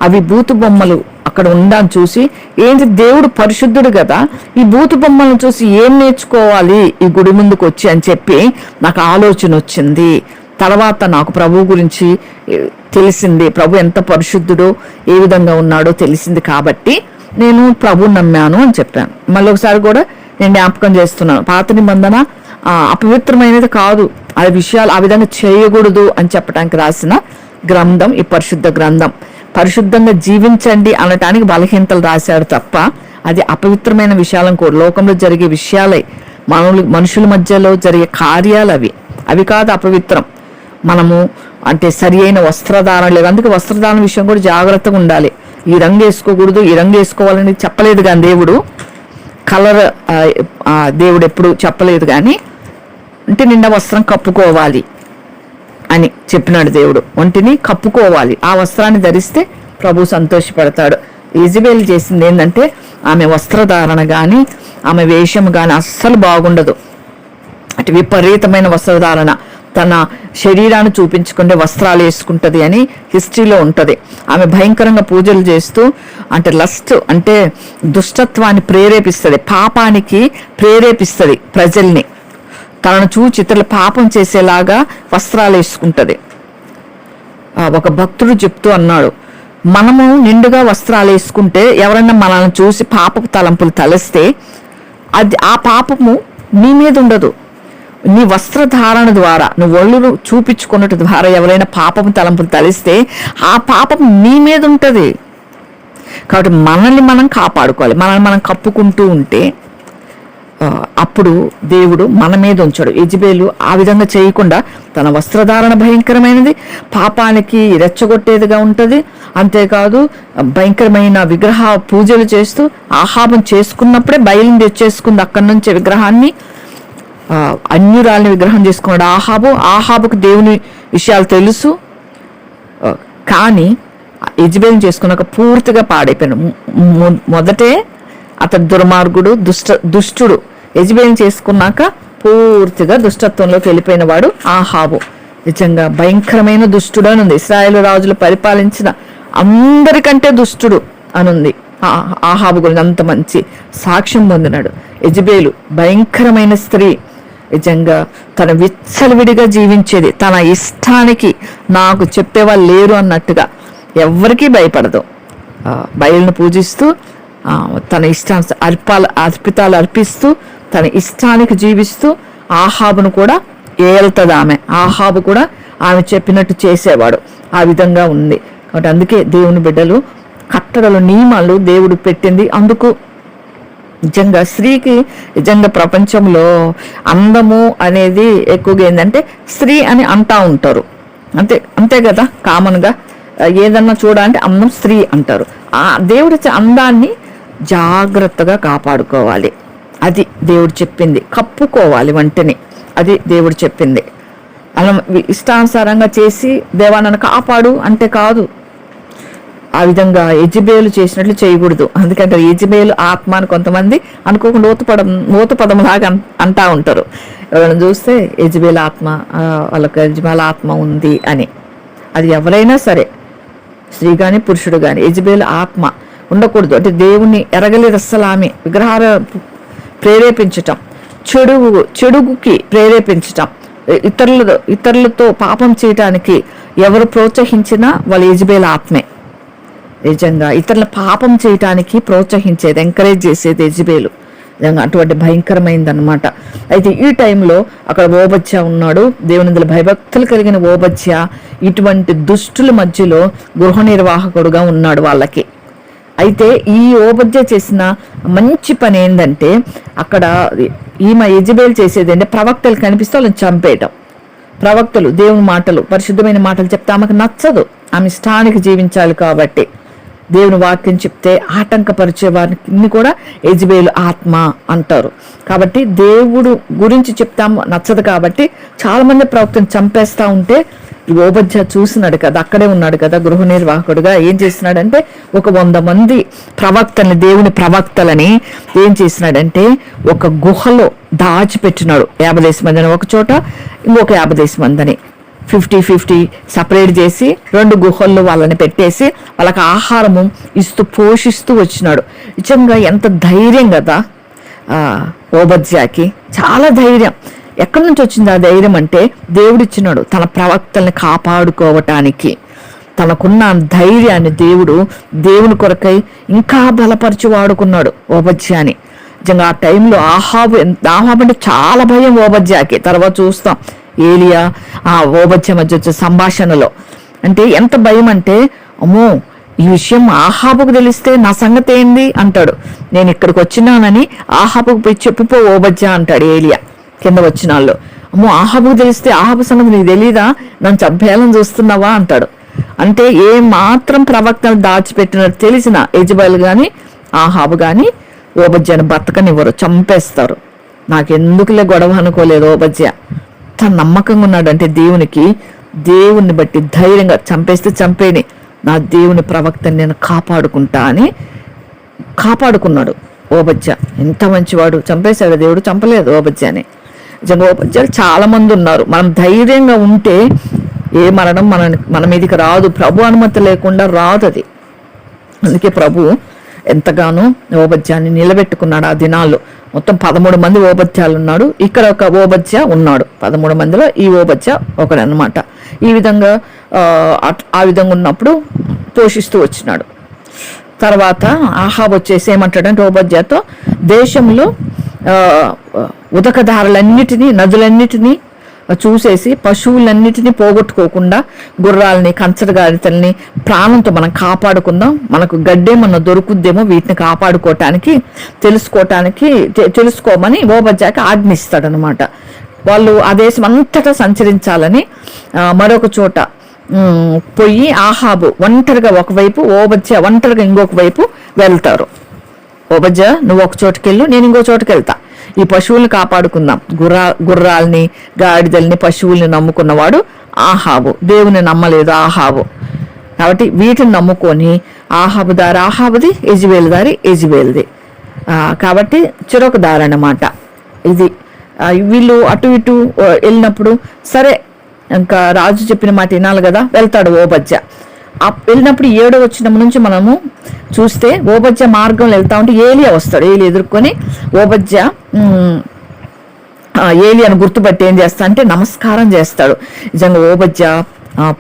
అవి బూతు బొమ్మలు అక్కడ ఉండాలని చూసి, ఏంటి దేవుడు పరిశుద్ధుడు కదా, ఈ బూతు బొమ్మలను చూసి ఏం నేర్చుకోవాలి ఈ గుడి ముందుకు వచ్చి అని చెప్పి నాకు ఆలోచన వచ్చింది. తర్వాత నాకు ప్రభు గురించి తెలిసింది, ప్రభు ఎంత పరిశుద్ధుడో ఏ విధంగా ఉన్నాడో తెలిసింది. కాబట్టి నేను ప్రభు నమ్మాను అని చెప్పాను. మళ్ళీ ఒకసారి కూడా నేను జ్ఞాపకం చేస్తున్నాను, పాత నిబంధన అపవిత్రమైనది కాదు, ఆ విషయాలు ఆ విధంగా చేయకూడదు అని చెప్పడానికి రాసిన గ్రంథం ఈ పరిశుద్ధ గ్రంథం. పరిశుద్ధంగా జీవించండి అనటానికి బలహీనతలు రాశాడు తప్ప అది అపవిత్రమైన విషయాలను కూడా, లోకంలో జరిగే విషయాలే, మనుషుల మధ్యలో జరిగే కార్యాలు అవి కాదు అపవిత్రం. మనము అంటే సరి అయిన వస్త్రధారణ లేదు. అందుకే వస్త్రధారణ విషయం కూడా జాగ్రత్తగా ఉండాలి. ఈ రంగు వేసుకోకూడదు, ఈ రంగు వేసుకోవాలని చెప్పలేదు కానీ దేవుడు, కలర్ దేవుడు ఎప్పుడు చెప్పలేదు కానీ, అంటే నిండా వస్త్రం కప్పుకోవాలి అని చెప్పినాడు దేవుడు. ఒంటిని కప్పుకోవాలి, ఆ వస్త్రాన్ని ధరిస్తే ప్రభు సంతోషపడతాడు. యెజబెల్ చేసింది ఏంటంటే, ఆమె వస్త్రధారణ కానీ ఆమె వేషం కానీ అస్సలు బాగుండదు. అటు విపరీతమైన వస్త్రధారణ, తన శరీరాన్ని చూపించుకుంటే వస్త్రాలు వేసుకుంటుంది అని హిస్టరీలో ఉంటుంది. ఆమె భయంకరంగా పూజలు చేస్తూ, అంటే లస్ట్ అంటే దుష్టత్వాన్ని ప్రేరేపిస్తుంది, పాపానికి ప్రేరేపిస్తుంది ప్రజల్ని. తనను చూచి ఇతరులు పాపం చేసేలాగా వస్త్రాలు వేసుకుంటుంది. ఒక భక్తుడు చెప్తూ అన్నాడు, మనము నిండుగా వస్త్రాలు వేసుకుంటే ఎవరన్నా మనల్ని చూసి పాపపు తలంపులు తలస్తే అది ఆ పాపము నీ మీద ఉండదు. నీ వస్త్రధారణ ద్వారా నువ్వు ఒళ్ళు చూపించుకున్నట్టు ద్వారా ఎవరైనా పాపము తలంపులు తలిస్తే ఆ పాపం నీ మీద ఉంటుంది. కాబట్టి మనల్ని మనం కాపాడుకోవాలి. మనల్ని మనం కప్పుకుంటూ ఉంటే అప్పుడు దేవుడు మన మీద ఉంచాడు. యెజబెలు ఆ విధంగా చేయకుండా తన వస్త్రధారణ భయంకరమైనది, పాపానికి రెచ్చగొట్టేదిగా ఉంటుంది. అంతేకాదు భయంకరమైన విగ్రహ పూజలు చేస్తూ ఆహాబం చేసుకున్నప్పుడే బయలుని తెచ్చేసుకుంది అక్కడి నుంచి విగ్రహాన్ని. అన్యురాల్ని విగ్రహం చేసుకున్నాడు ఆహాబుకు దేవుని విషయాలు తెలుసు, కానీ యెజబెలు చేసుకున్నాక పూర్తిగా పాడైపోయాడు. మొదటే అతడు దుర్మార్గుడు, దుష్టుడు. యెజబెలు చేసుకున్నాక పూర్తిగా దుష్టత్వంలోకి వెళ్ళిపోయిన వాడు ఆహాబు. నిజంగా భయంకరమైన దుష్టుడు అని ఉంది. ఇశ్రాయేలు రాజులు పరిపాలించిన అందరికంటే దుష్టుడు అనుంది ఆహాబు గురించి. అంత మంచి సాక్ష్యం పొందినాడు. యెజబెలు భయంకరమైన స్త్రీ. నిజంగా తన విచ్చలవిడిగా జీవించేది, తన ఇష్టానికి, నాకు చెప్పేవాళ్ళు లేరు అన్నట్టుగా, ఎవరికీ భయపడదు. బయలును పూజిస్తూ తన అర్పితాలు అర్పిస్తూ తన ఇష్టానికి జీవిస్తూ ఆహాబును కూడా ఏల్తుంది ఆమె. ఆహాబు కూడా ఆమె చెప్పినట్టు చేసేవాడు. ఆ విధంగా ఉంది. కాబట్టి అందుకే దేవుని బిడ్డలు కట్టడలు నియమాలు దేవుడు పెట్టింది. అందుకు నిజంగా స్త్రీకి నిజంగా ప్రపంచంలో అందము అనేది ఎక్కువగా ఏంటంటే స్త్రీ అని అంటా ఉంటారు. అంతే కదా, కామన్గా ఏదన్నా చూడాలంటే అందం స్త్రీ అంటారు. ఆ దేవుడి అందాన్ని జాగ్రత్తగా కాపాడుకోవాలి. అది దేవుడు చెప్పింది. కప్పుకోవాలి వంటిని, అది దేవుడు చెప్పింది. అలా ఇష్టానుసారంగా చేసి దేవా నన్ను కాపాడు అంటే కాదు. ఆ విధంగా యెజబెలు చేసినట్లు చేయకూడదు. అందుకంటే యెజబెలు ఆత్మ అని కొంతమంది అనుకోకుండా ఊత పదంలాగా అంటా ఉంటారు. ఎవరైనా చూస్తే యెజబెలు ఆత్మ, వాళ్ళకి యజమాల ఆత్మ ఉంది అని. అది ఎవరైనా సరే, స్త్రీ కానీ పురుషుడు కానీ, యెజబెలు ఆత్మ ఉండకూడదు. అంటే దేవుణ్ణి ఎరగలేదు అస్సలు. ఆమె విగ్రహాల ప్రేరేపించటం, చెడుగుకి ప్రేరేపించటం, ఇతరులతో పాపం చేయటానికి ఎవరు ప్రోత్సహించినా వాళ్ళు యెజబెలు ఆత్మే. నిజంగా ఇతరుల పాపం చేయటానికి ప్రోత్సహించేది, ఎంకరేజ్ చేసేది యెజబెలు. నిజంగా అటువంటి భయంకరమైందనమాట. అయితే ఈ టైంలో అక్కడ ఓబద్యా ఉన్నాడు. దేవునిందులో భయభక్తులు కలిగిన ఓబద్యా ఇటువంటి దుష్టుల మధ్యలో గృహ నిర్వాహకుడుగా ఉన్నాడు వాళ్ళకి. అయితే ఈ ఓబద్యా చేసిన మంచి పని ఏంటంటే, అక్కడ ఈమె యెజబెలు చేసేది అంటే ప్రవక్తలు కనిపిస్తే వాళ్ళని చంపేయటం. ప్రవక్తలు దేవుని మాటలు, పరిశుద్ధమైన మాటలు చెప్తే ఆమెకు నచ్చదు. ఆమె ఇష్టానికి జీవించాలి కాబట్టి దేవుని వాక్యం చెప్తే ఆటంకపరిచే వారిని కూడా యెజబెలు ఆత్మ అంటారు. కాబట్టి దేవుడు గురించి చెప్తాము నచ్చదు కాబట్టి చాలా మంది ప్రవక్తను చంపేస్తా ఉంటే ఓబద్యా చూసినాడు కదా, అక్కడే ఉన్నాడు కదా గృహ నిర్వాహకుడుగా. ఏం చేసినాడంటే ఒక 100 మంది ప్రవక్తల్ని, దేవుని ప్రవక్తలని ఏం చేసినాడంటే ఒక గుహలో దాచిపెట్టినాడు. 50 మందిని ఒక చోట, ఇంకొక 50 మందిని 50-50 సపరేట్ చేసి 2 గుహల్లో వాళ్ళని పెట్టేసి వాళ్ళకి ఆహారము ఇస్తూ పోషిస్తూ వచ్చినాడు. నిజంగా ఎంత ధైర్యం కదా ఓబద్యాకి, చాలా ధైర్యం. ఎక్కడి నుంచి వచ్చింది ఆ ధైర్యం అంటే దేవుడిచ్చినాడు తన ప్రవక్తల్ని కాపాడుకోవటానికి. తనకున్న ధైర్యాన్ని దేవుని కొరకై ఇంకా బలపరిచి వాడుకున్నాడు ఓబద్యాని. నిజంగా ఆ టైంలో ఆహాబు అంటే చాలా భయం ఓబద్యాకి. తర్వాత చూస్తాం ఏలియా ఓబద్యా మధ్య వచ్చే సంభాషణలో. అంటే ఎంత భయం అంటే, అమ్మో ఈ విషయం ఆహాబుకు తెలిస్తే నా సంగతి ఏంది అంటాడు. నేను ఇక్కడికి వచ్చినానని ఆహాబుకు పోయి చెప్పుపో ఓబద్యా అంటాడు ఏలియా కింద వచ్చిన వాళ్ళు. అమ్మో ఆహాబుకు తెలిస్తే ఆహాబు సంగతి నీకు తెలీదా, నన్ను చంపేయాలని చూస్తున్నావా అంటాడు. అంటే ఏ మాత్రం ప్రవక్తను దాచిపెట్టినట్టు తెలిసిన యెజబెలు కానీ ఆహాబు కానీ ఓబద్యాను బతకనివ్వరు, చంపేస్తారు. నాకెందుకులే గొడవ అనుకోలేదు ఓబద్యా. తన నమ్మకంగా ఉన్నాడు. అంటే దేవుణ్ణి బట్టి ధైర్యంగా చంపేస్తే చంపేని, నా దేవుని ప్రవక్తని నేను కాపాడుకుంటా అని కాపాడుకున్నాడు ఓబద్యా. ఎంత మంచివాడు. చంపేశాడు దేవుడు, చంపలేదు ఓబద్యాని. నిజంగా ఓబద్యాలు చాలా మంది ఉన్నారు. మనం ధైర్యంగా ఉంటే ఏ మరణం మన మీదకి రాదు. ప్రభు అనుమతి లేకుండా రాదు అది. అందుకే ప్రభు ఎంతగానో ఓబద్యాన్ని నిలబెట్టుకున్నాడు. ఆ దినాల్లో మొత్తం 13 మంది ఓబద్యాలు ఉన్నాడు. ఇక్కడ ఒక ఓబద్యా ఉన్నాడు. 13 మందిలో ఈ ఓబద్యా ఒకడనమాట. ఈ విధంగా ఆ విధంగా ఉన్నప్పుడు పోషిస్తూ వచ్చినాడు. తర్వాత ఆహాబు వచ్చేసి ఏమంటాడంటే ఓబద్యాతో, దేశంలో ఉదకధారలన్నిటినీ, నదులన్నిటినీ చూసేసి పశువులన్నిటినీ పోగొట్టుకోకుండా గుర్రాలని, కంచరగాడితల్ని ప్రాణంతో మనం కాపాడుకుందాం. మనకు గడ్డేమన్నా దొరుకుద్దేమో, వీటిని కాపాడుకోవటానికి తెలుసుకోమని ఓబద్యాకి ఆజ్ఞిస్తాడనమాట. వాళ్ళు ఆ దేశం అంతటా సంచరించాలని మరొక చోట పోయి ఆహాబు ఒంటరిగా ఒకవైపు, ఓబద్యా ఒంటరిగా ఇంకొక వైపు వెళ్తారు. ఓబద్యా నువ్వు ఒక చోటుకి వెళ్ళు, నేను ఇంకో చోటుకి వెళ్తా, ఈ పశువుల్ని కాపాడుకుందాం. గుర్రాల్ని, గాడిదల్ని, పశువుల్ని నమ్ముకున్నవాడు ఆహాబు. దేవుని నమ్మలేదు ఆహాబు. కాబట్టి వీటిని నమ్ముకొని ఆహాబు దారి ఆహాబుది, యెజబెలు దారి యెజబెలుది. కాబట్టి చెరొక దారి అన్నమాట ఇది. వీళ్ళు అటు ఇటు వెళ్ళినప్పుడు సరే ఇంకా రాజు చెప్పిన మాట వినాలి కదా, వెళ్తాడు ఓబద్యా. వెళ్ళినప్పుడు 7వ వచనం నుంచి మనము చూస్తే ఓబద్యా మార్గంలో వెళ్తా ఉంటే ఏలియా వస్తాడు. ఏలియా ఎదుర్కొని ఓబద్యా ఏలియాను గుర్తుపట్టి ఏం చేస్తా అంటే నమస్కారం చేస్తాడు. నిజంగా ఓబద్యా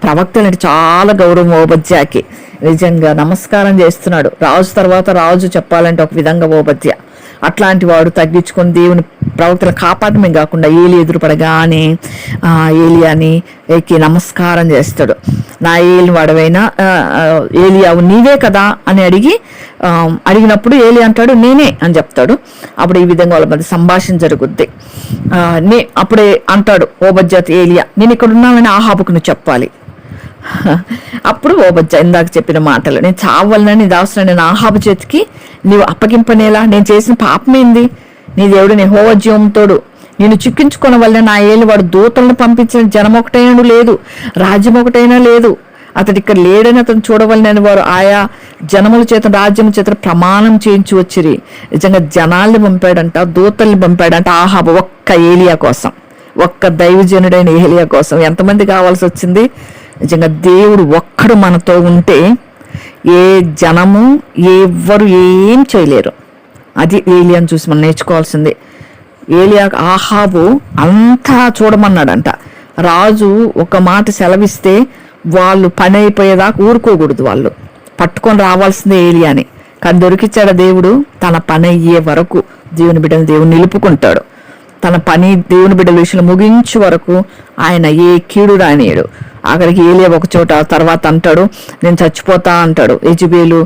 ప్రవక్తలంటే చాలా గౌరవం ఓబద్యాకి. నిజంగా నమస్కారం చేస్తున్నాడు. రాజు తర్వాత రాజు చెప్పాలంటే ఒక విధంగా ఓబద్య. అట్లాంటి వాడు తగ్గించుకొని దేవుని ప్రవక్తలు కాపాడమే కాకుండా ఏలి ఎదురుపడగానే ఏలియాని ఎక్కి నమస్కారం చేస్తాడు. నా ఏలి వాడవైనా ఏలియావు నీవే కదా అని అడిగినప్పుడు ఏలి అంటాడు నేనే అని చెప్తాడు. అప్పుడు ఈ విధంగా వాళ్ళ మధ్య సంభాషణ జరుగుద్ది. అప్పుడే అంటాడు ఓబద్యాతో ఏలియా, నేను ఇక్కడ ఉన్నానని ఆహాబుకు నువ్వు చెప్పాలి. అప్పుడు ఓబద్యా ఇందాక చెప్పిన మాటలు, నేను చావాలని దాస్తున్నా, నేను ఆహాబు చేతికి నీవు అప్పగింపనేలా, నేను చేసిన పాపమేంది, నీ దేవుడు యెహోవా జీవంతోడు నేను చిక్కించుకున్న వల్ల నా ఏళ్ళు వాడు దూతలను పంపించిన జనం ఒకటైనా లేదు, రాజ్యం ఒకటైనా లేదు, అతడు ఇక్కడ లేడని అతను చూడవలనని వారు ఆయా జనముల చేత రాజ్యం చేత ప్రమాణం చేయించి వచ్చిరి. నిజంగా జనాల్ని పంపాడంట, దూతల్ని పంపాడంట ఆహాబు ఒక్క ఏలియా కోసం, ఒక్క దైవజనుడైన ఏలియా కోసం. ఎంతమంది కావాల్సి వచ్చింది? నిజంగా దేవుడు ఒక్కడు మనతో ఉంటే ఏ జనము ఎవ్వరు ఏం చేయలేరు. అది ఏలియాని చూసి మనం నేర్చుకోవాల్సింది. ఏలియా ఆహాబు అంతా చూడమన్నాడంట. రాజు ఒక మాట సెలవిస్తే వాళ్ళు పని అయిపోయేదాకా ఊరుకోకూడదు, వాళ్ళు పట్టుకొని రావాల్సిందే ఏలియాని. కానీ దొరికిచ్చాడు దేవుడు. తన పని అయ్యే వరకు దేవుని బిడ్డను దేవుడు నిలుపుకుంటాడు. తన పని దేవుని బిడ్డల విషయంలో ముగించే వరకు ఆయన ఏ కీడు రానియడు. అక్కడికి ఏలియా ఒక చోట తర్వాత అంటాడు నేను చచ్చిపోతా అంటాడు. యెజెబెలు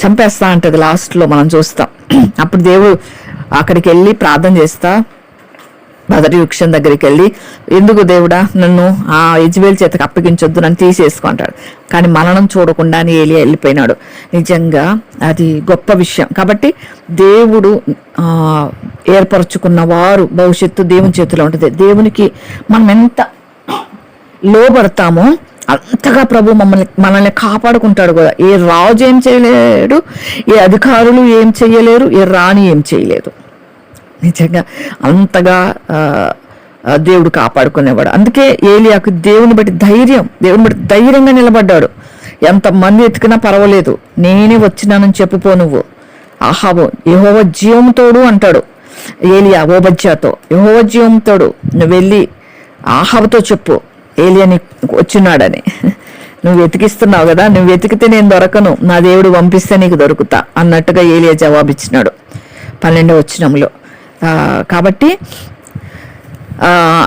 చంపేస్తా అంటది లాస్ట్లో మనం చూస్తాం. అప్పుడు దేవుడు అక్కడికి వెళ్ళి ప్రార్థన చేస్తా బదరి వృక్షం దగ్గరికి వెళ్ళి, ఎందుకు దేవుడా నన్ను ఆ యెజెబెలు చేతకు అప్పగించొద్దు, నన్ను తీసేసుకుంటాడు. కానీ మరణం చూడకుండానే ఏలియా వెళ్ళిపోయినాడు. నిజంగా అది గొప్ప విషయం. కాబట్టి దేవుడు ఏర్పరచుకున్న వారు భవిష్యత్తు దేవుని చేతిలో ఉంటుంది. దేవునికి మనం ఎంత లోబడతామో అంతగా ప్రభు మనల్ని కాపాడుకుంటాడు కూడా. ఏ రాజు ఏం చేయలేడు, ఏ అధికారులు ఏం చెయ్యలేరు, ఏ రాణి ఏం చేయలేదు. నిజంగా అంతగా దేవుడు కాపాడుకునేవాడు. అందుకే ఏలియాకు దేవుని బట్టి ధైర్యంగా నిలబడ్డాడు. ఎంతమంది ఎత్తుకున్నా పర్వాలేదు, నేనే వచ్చినానని చెప్పుపో నువ్వు. ఆహాబు యెహోవా జీవంతోడు అంటాడు ఏలియా ఓబద్యాతో. యెహోవా జీవంతోడు, నువ్వు వెళ్ళి ఆహాబుతో చెప్పు ఏలియాని వచ్చినాడని. నువ్వు వెతికిస్తున్నావు కదా, నువ్వు వెతికితే నేను దొరకను, నా దేవుడు పంపిస్తే నీకు దొరుకుతా అన్నట్టుగా ఏలియా జవాబిచ్చినాడు 12వ వచనంలో. కాబట్టి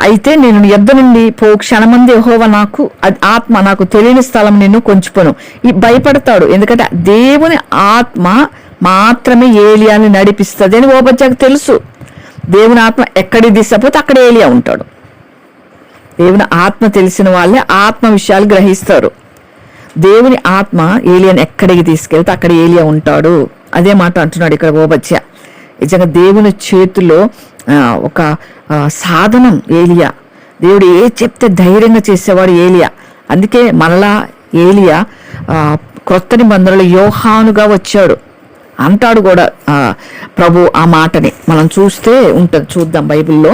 అయితే నేను యుద్ధ నుండి క్షణమంది యెహోవా నాకు ఆత్మ నాకు తెలియని స్థలం నిన్ను కొంచుపోను. భయపడతాడు, ఎందుకంటే దేవుని ఆత్మ మాత్రమే ఏలియాని నడిపిస్తుంది అని ఓబద్యాకు తెలుసు. దేవుని ఆత్మ ఎక్కడికి దిశపోతే అక్కడ ఏలియా ఉంటాడు. దేవుని ఆత్మ తెలిసిన వాళ్ళే ఆత్మ విషయాలు గ్రహిస్తారు. దేవుని ఆత్మ ఏలియాని ఎక్కడికి తీసుకెళ్తే అక్కడ ఏలియా ఉంటాడు. అదే మాట అంటున్నాడు ఇక్కడ ఓబద్యా. నిజంగా దేవుని చేతిలో ఒక సాధనం ఏలియా. దేవుడు ఏ చెప్తే ధైర్యంగా చేసేవాడు ఏలియా. అందుకే మరలా ఏలియా క్రొత్త నిబంధనలో యోహానుగా వచ్చాడు అంటాడు కూడా ప్రభు. ఆ మాటని మనం చూస్తే ఉంటుంది, చూద్దాం బైబిల్లో.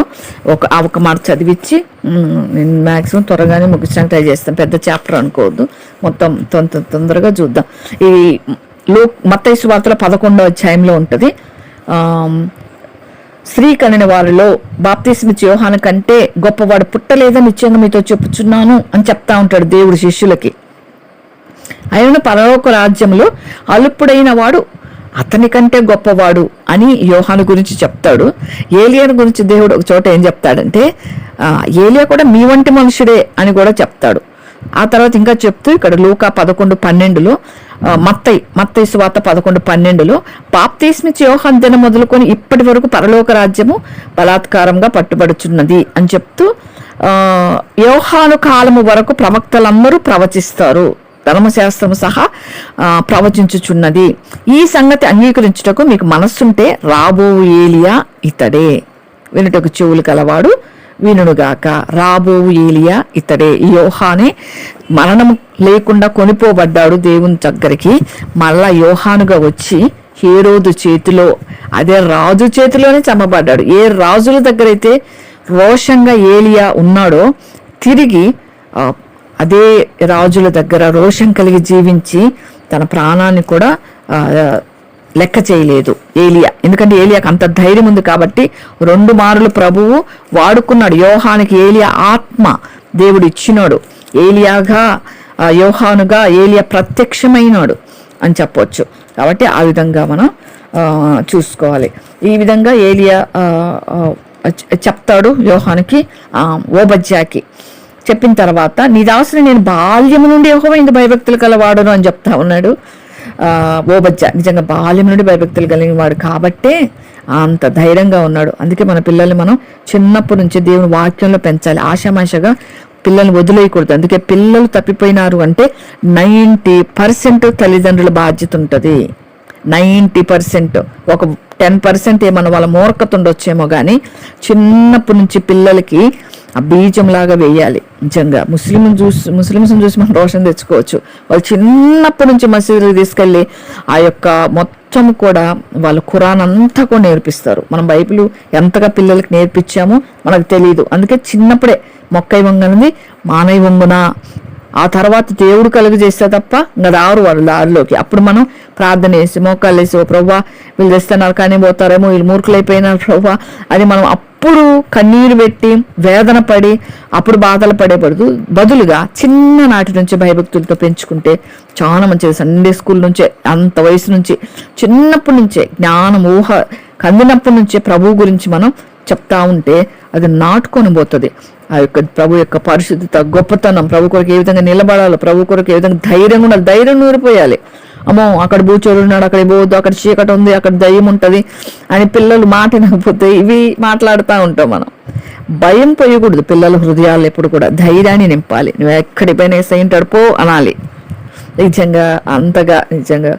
ఒక మాట చదివించి నేను మ్యాక్సిమం త్వరగానే ముగించడానికి ట్రై చేస్తాను. పెద్ద చాప్టర్ అనుకోవద్దు, మొత్తం తొందరగా చూద్దాం. ఈ మత్తయి సువార్తలో 11వ అధ్యాయంలో ఉంటుంది. స్త్రీ కనిన వారిలో బాప్తిస్మిచ్చి యోహాను కంటే గొప్పవాడు పుట్టలేదని నిశ్చయంగా మీతో చెప్పుచున్నాను అని చెప్తా ఉంటాడు దేవుడు శిష్యులకి. ఆయన పరలోక రాజ్యంలో అల్పుడైన వాడు అతని కంటే గొప్పవాడు అని యోహాను గురించి చెప్తాడు. ఏలియాను గురించి దేవుడు ఒక చోట ఏం చెప్తాడంటే ఏలియా కూడా మీ వంటి మనుషుడే అని కూడా చెప్తాడు. ఆ తర్వాత ఇంకా చెప్తూ ఇక్కడ లూకా 11:12లో మత్తయి సువార్త 11:12లో బాప్తిస్మిచ్చి యోహాను దినం మొదలుకొని ఇప్పటి వరకు పరలోక రాజ్యము బలాత్కారంగా పట్టుబడుచున్నది అని చెప్తూ యోహాను కాలము వరకు ప్రవక్తలందరూ ప్రవచిస్తారు, ధర్మశాస్త్రము సహా ప్రవచించుచున్నది. ఈ సంగతి అంగీకరించుటకు మీకు మనస్సుంటే రాబో ఏలియా ఇతడే, వినుటకు చెవులు కలవాడు వినుగాక. రాబోవు ఏలియా ఇతడే. యోహానే మరణం లేకుండా కొనిపోబడ్డాడు దేవుని దగ్గరికి. మళ్ళా యోహానుగా వచ్చి హేరోదు చేతిలో, అదే రాజు చేతిలోనే చంపబడ్డాడు. ఏ రాజుల దగ్గర అయితే రోషంగా ఏలియా ఉన్నాడో తిరిగి అదే రాజుల దగ్గర రోషం కలిగి జీవించి తన ప్రాణాన్ని కూడా లెక్క చేయలేదు ఏలియా. ఎందుకంటే ఏలియాకి అంత ధైర్యం ఉంది కాబట్టి 2 మారులు ప్రభువు వాడుకున్నాడు. యోహానికి ఏలియా ఆత్మ దేవుడు ఇచ్చినాడు. ఏలియాగా యోహానుగా ఏలియా ప్రత్యక్షమైనాడు అని చెప్పొచ్చు. కాబట్టి ఆ విధంగా మనం చూసుకోవాలి. ఈ విధంగా ఏలియా చెప్తాడు యోహానుకి, ఓబద్యాకి. చెప్పిన తర్వాత నీ దాసుని నేను బాల్యము నుండి యెహోవా యందు భయభక్తులు కలవాడును అని చెప్తా ఉన్నాడు. ఓబద్యా నిజంగా బాల్యం నుండి భయభక్తులు కలిగిన వాడు కాబట్టే అంత ధైర్యంగా ఉన్నాడు. అందుకే మన పిల్లల్ని మనం చిన్నప్పటి నుంచి దేవుని వాక్యంలో పెంచాలి. ఆశామాషగా పిల్లల్ని వదిలేయకూడదు. అందుకే పిల్లలు తప్పిపోయినారు అంటే 90% తల్లిదండ్రుల బాధ్యత ఉంటుంది. 90%. ఒక 10% ఏమన్నా వాళ్ళ మూర్ఖత ఉండొచ్చేమో కానీ చిన్నప్పటి నుంచి పిల్లలకి ఆ బీజంలాగా వేయాలి. నిజంగా ముస్లిమ్స్ని చూసి మనం రోషన్ తెచ్చుకోవచ్చు. వాళ్ళు చిన్నప్పటి నుంచి మసీదులకు తీసుకెళ్ళి ఆ యొక్క మొత్తం కూడా వాళ్ళు ఖురాన్ అంతా కూడా నేర్పిస్తారు. మనం బైబిల్ ఎంతగా పిల్లలకి నేర్పించామో మనకు తెలియదు. అందుకే చిన్నప్పుడే మొక్కై వంగనిది మానై వంగున, ఆ తర్వాత దేవుడు కలుగు చేస్తే తప్ప ఇంకా రారు వాళ్ళు దారిలోకి. అప్పుడు మనం ప్రార్థన చేసి మోకాళ్ళు వేసి, ఓ ప్రవ్వా వీళ్ళు చేస్తున్నారు కానీ పోతారేమో, వీళ్ళు మూర్ఖులైపోయినారు ప్రవ్వా అని మనం అప్పుడు కన్నీరు పెట్టి వేదన పడి అప్పుడు బాధలు బదులుగా చిన్ననాటి నుంచి భయభక్తులతో పెంచుకుంటే చాలా మంచిది. సండే స్కూల్ నుంచే, అంత వయసు నుంచి, చిన్నప్పటి నుంచే జ్ఞానం ఊహ కందినప్పటి నుంచే ప్రభువు గురించి మనం చెప్తా ఉంటే అది నాటుకొని పోతుంది. ఆ యొక్క ప్రభు యొక్క పరిశుద్ధత, గొప్పతనం, ప్రభు కొరకు ఏ విధంగా నిలబడాలో, ప్రభు కొరకు ఏ విధంగా ధైర్యంగా ఉండాలి. ధైర్యం నూరిపోయాలి. అమ్మో అక్కడ బూచోడు ఉన్నాడు, అక్కడ పోవద్దు, అక్కడ చీకటి ఉంది, అక్కడ దయ్యం ఉంటుంది అని పిల్లలు మాట వినకపోతే ఇవి మాట్లాడుతూ ఉంటాం మనం. భయం పోయకూడదు పిల్లల హృదయాలు. ఎప్పుడు కూడా ధైర్యాన్ని నింపాలి. నువ్వు ఎక్కడిపైన వేసేంటాడు పో అనాలి. నిజంగా అంతగా నిజంగా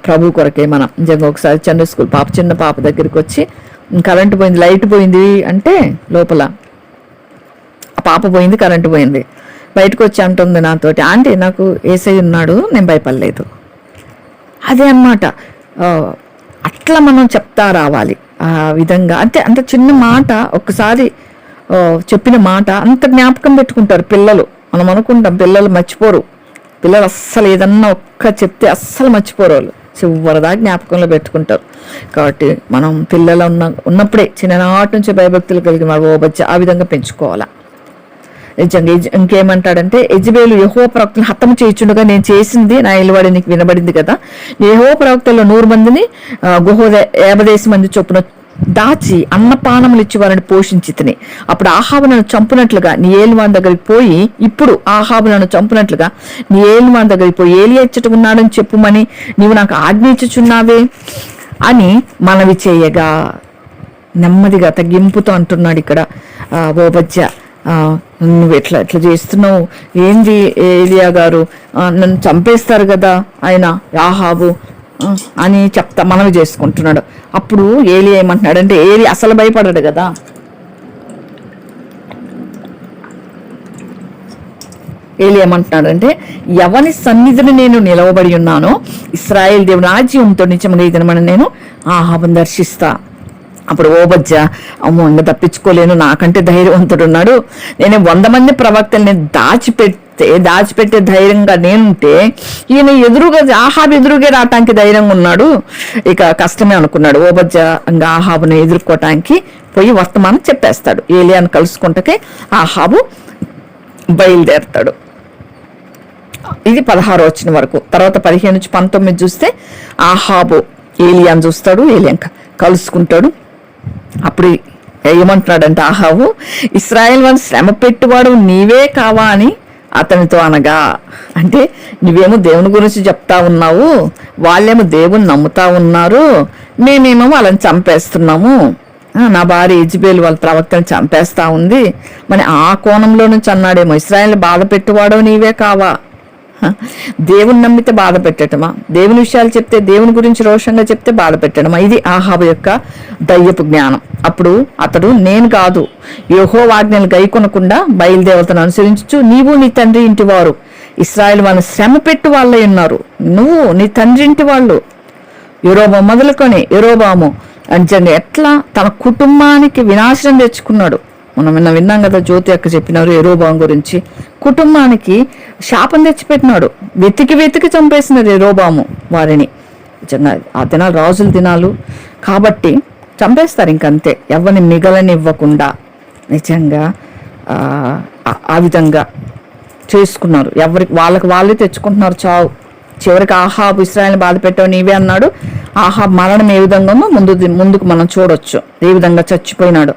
ప్రభు కొరకే మనం నిజంగా ఒకసారి సండే స్కూల్ చిన్న పాప దగ్గరికి వచ్చి కరెంటు పోయింది, లైట్ పోయింది అంటే లోపల ఆ పాప పోయింది, కరెంటు పోయింది. బయటకు వచ్చి అంటుంది నాతోటి, ఆంటీ నాకు ఏసై ఉన్నాడు, నేను భయపడలేదు. అదే అన్నమాట. అట్లా మనం చెప్తా రావాలి ఆ విధంగా. అంటే అంత చిన్న మాట, ఒక్కసారి చెప్పిన మాట అంత జ్ఞాపకం పెట్టుకుంటారు పిల్లలు. మనం అనుకుంటాం పిల్లలు మర్చిపోరు. పిల్లలు అస్సలు ఏదన్నా ఒక్క చెప్తే అస్సలు మర్చిపోరు. వాళ్ళు చివరిదా జ్ఞాపకంలో పెట్టుకుంటారు. కాబట్టి మనం పిల్లలు ఉన్నప్పుడే చిన్ననాటి నుంచి భయభక్తులు కలిగిన వాడు ఓబద్యా ఆ విధంగా పెంచుకోవాలా. నిజంగా ఇంకేమంటాడంటే, యెజబేలు యెహోవా ప్రవక్తలను హతము చేయించుండగా నేను చేసింది నా ఇల్లువాడి నీకు వినబడింది కదా. యెహోవా ప్రవక్తల్లో 100 మందిని గుహ 50 మంది చొప్పున దాచి అన్నపానములు ఇచ్చి వారిని పోషించితిని. అప్పుడు ఆహాబు నన్ను చంపునట్లుగా నీ ఏలివాని దగ్గరికి పోయి, ఇప్పుడు ఆహాబు నన్ను చంపునట్లుగా నీ ఏలివాని దగ్గరికి పోయి ఏలియా ఇచ్చట ఉన్నాడని చెప్పుమని నీవు నాకు ఆజ్ఞించుచున్నావే అని మనవి చేయగా, నెమ్మదిగా తగ్గింపుతో అంటున్నాడు ఇక్కడ ఓబద్యా. నువ్వు ఎట్లా చేస్తున్నావు, ఏంది ఏలియా గారు, నన్ను చంపేస్తారు కదా ఆయన ఆహాబు అని మనవి చేసుకుంటున్నాడు. అప్పుడు ఏలియా ఏమంటున్నాడంటే, ఏలియా అసలు భయపడ్డాడు కదా. ఏలియా ఏమంటున్నాడంటే, ఎవని సన్నిధిని నేను నిలవబడి ఉన్నానో ఇశ్రాయేల్ దేవుని రాజ్యంతో నిజంగా ఇదనమని నేను ఆహాబుని దర్శిస్తా. అప్పుడు ఓబద్యా, అమ్మో ఇంకా తప్పించుకోలేను, నాకంటే ధైర్యవంతుడు ఉన్నాడు, నేను 100 మంది ప్రవక్తల్ని దాచిపెట్టే ధైర్యంగా నేనుంటే ఈయన ఎదురుగా ఆహాబు ఎదురుగా రావటానికి ధైర్యంగా ఉన్నాడు, ఇక కష్టమే అనుకున్నాడు. ఓబద్యా ఇంకా ఆహాబుని ఎదుర్కోవటానికి పోయి వర్తమానం చెప్పేస్తాడు. ఏలియాను కలుసుకుంటకే ఆహాబు బయలుదేరతాడు. ఇది 16 వచ్చిన వరకు. తర్వాత 15 నుంచి 19 చూస్తే ఆహాబు ఏలియాను చూస్తాడు, ఏలియాను కలుసుకుంటాడు. అప్పుడు ఏమంటున్నాడంటే ఆహాబు, ఇశ్రాయేల్ వారిని శ్రమ పెట్టువాడు నీవే కావా అని అతనితో అనగా, అంటే నువ్వేమో దేవుని గురించి చెప్తా ఉన్నావు, వాళ్ళేమో దేవుని నమ్ముతా ఉన్నారు, మేమేమో వాళ్ళని చంపేస్తున్నాము, నా భార్య యెజబేలు వాళ్ళ ప్రవక్తను చంపేస్తా ఉంది, మరి ఆ కోణంలో నుంచి అన్నాడేమో, ఇశ్రాయేల్ బాధ పెట్టువాడో నీవే కావా. దేవుని నమ్మితే బాధ పెట్టడమా, దేవుని విషయాలు చెప్తే, దేవుని గురించి రోషంగా చెప్తే బాధ పెట్టడమా? ఇది ఆహాబు యొక్క దయ్యపు జ్ఞానం. అప్పుడు అతడు, నేను కాదు, యెహోవా ఆజ్ఞలు గైకొనకుండా బయలుదేవతను అనుసరించు నీవు నీ తండ్రి ఇంటి వారు ఇశ్రాయేలు వాళ్ళని శ్రమ పెట్టు వాళ్ళై ఉన్నారు, నువ్వు నీ తండ్రి ఇంటి వాళ్ళు. యెరోబాము మొదలుకొని యెరోబాము అంచండి ఎట్లా తన కుటుంబానికి వినాశనం తెచ్చుకున్నాడు. మనం విన్నాం కదా, జ్యోతి అక్క చెప్పినారు యెరోబాము గురించి. కుటుంబానికి శాపం తెచ్చిపెట్టినాడు, వెతికి చంపేసినారు యెరోబాము వారిని. నిజంగా ఆ దినాలు రాజుల దినాలు కాబట్టి చంపేస్తారు ఇంకంతే, ఎవరిని మిగలనివ్వకుండా. నిజంగా ఆ విధంగా చేసుకున్నారు. వాళ్ళకి వాళ్ళే తెచ్చుకుంటున్నారు చావు. చివరికి ఆహాబు ఇశ్రాయేలుని బాధ పెట్టావు నీవే అన్నాడు. ఆహాబు మరణం ఏ విధంగా ముందుకు మనం చూడొచ్చు, ఏ విధంగా చచ్చిపోయినాడు.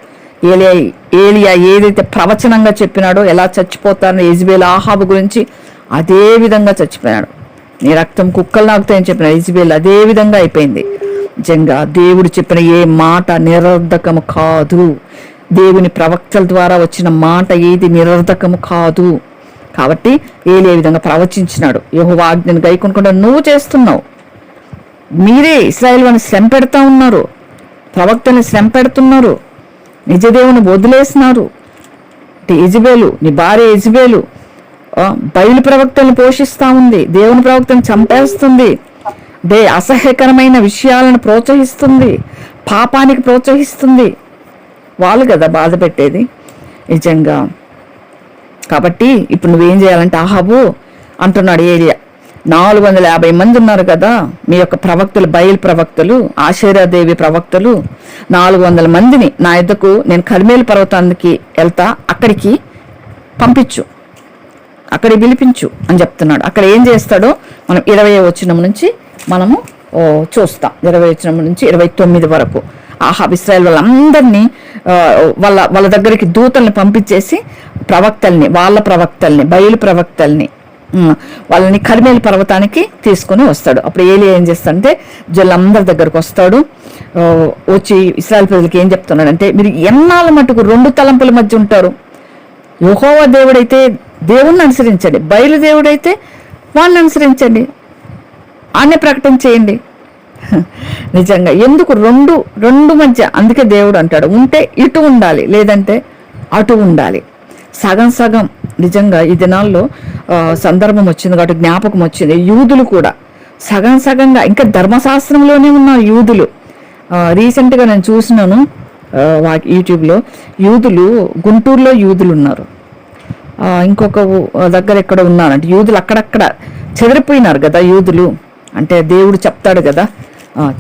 ఏలియా ఏదైతే ప్రవచనంగా చెప్పినాడో ఎలా చచ్చిపోతారని యెజబెల్ ఆహాబు గురించి అదే విధంగా చచ్చిపోయాడు. నీ రక్తం కుక్కలు నాకుతాయని చెప్పిన యెజబెల్ అదే విధంగా అయిపోయింది. నిజంగా దేవుడు చెప్పిన ఏ మాట నిరర్ధకము కాదు. దేవుని ప్రవక్తల ద్వారా వచ్చిన మాట ఏది నిరర్ధకము కాదు. కాబట్టి ఏలియా విధంగా ప్రవచించినాడు. యెహోవా ఆజ్ఞను గైకొనకుండా నువ్వు చేస్తున్నావు. మీరే ఇశ్రాయేలు వారిని శ్రమ పెడతా ఉన్నారు, ప్రవక్తని శ్రమ పెడుతున్నారు, నిజదేవుని వదిలేసినారు. యెజబెలు, నీ భార్య యెజబెలు బయలు ప్రవక్తలను పోషిస్తూ ఉంది, దేవుని ప్రవక్తను చంపేస్తుంది, అసహ్యకరమైన విషయాలను ప్రోత్సహిస్తుంది, పాపానికి ప్రోత్సహిస్తుంది. వాళ్ళు కదా బాధ పెట్టేది నిజంగా. కాబట్టి ఇప్పుడు నువ్వేం చేయాలంటే ఆహాబు అంటున్నాడు ఏలియా, 450 మంది ఉన్నారు కదా మీ యొక్క ప్రవక్తలు, బయలు ప్రవక్తలు, ఆషేరాదేవి ప్రవక్తలు, 400 మందిని నా యొద్దకు నేను కర్మేలు పర్వతానికి వెళ్తా, అక్కడికి పంపించు, అక్కడికి పిలిపించు అని చెప్తున్నాడు. అక్కడ ఏం చేస్తాడో మనం 20వ వచనం నుంచి మనము చూస్తాం. 20వ వచనం నుంచి 29 వరకు ఆహాబు ఇశ్రాయేలు వాళ్ళందరినీ వాళ్ళ దగ్గరికి దూతల్ని పంపించేసి వాళ్ళ ప్రవక్తల్ని బయలు ప్రవక్తల్ని వాళ్ళని కర్మేలు పర్వతానికి తీసుకొని వస్తాడు. అప్పుడు ఏలియా ఏం చేస్తాడంటే జల్లందరి దగ్గరకు వస్తాడు. వచ్చి ఇశ్రాయేలు ప్రజలకి ఏం చెప్తున్నాడంటే, మీరు ఎన్నాళ్ళ మటుకు 2 తలంపుల మధ్య ఉంటారు. యెహోవా దేవుడైతే దేవుణ్ణి అనుసరించండి, బయలు దేవుడైతే వాళ్ళని అనుసరించండి, ఆనే ప్రకటన చేయండి. నిజంగా ఎందుకు రెండు మధ్య? అందుకే దేవుడు అంటాడు, ఉంటే ఇటు ఉండాలి, లేదంటే అటు ఉండాలి. సగం సగం. నిజంగా ఈ దినాల్లో సందర్భం వచ్చింది కాబట్టి జ్ఞాపకం వచ్చింది. యూదులు కూడా సగం సగంగా, ఇంకా ధర్మశాస్త్రంలోనే ఉన్నారు యూదులు. రీసెంట్గా నేను చూసినాను యూట్యూబ్లో, యూదులు గుంటూరులో యూదులు ఉన్నారు, ఇంకొక దగ్గర ఎక్కడ ఉన్నారంటే యూదులు అక్కడక్కడ చెదిరిపోయినారు కదా. యూదులు అంటే దేవుడు చెప్తాడు కదా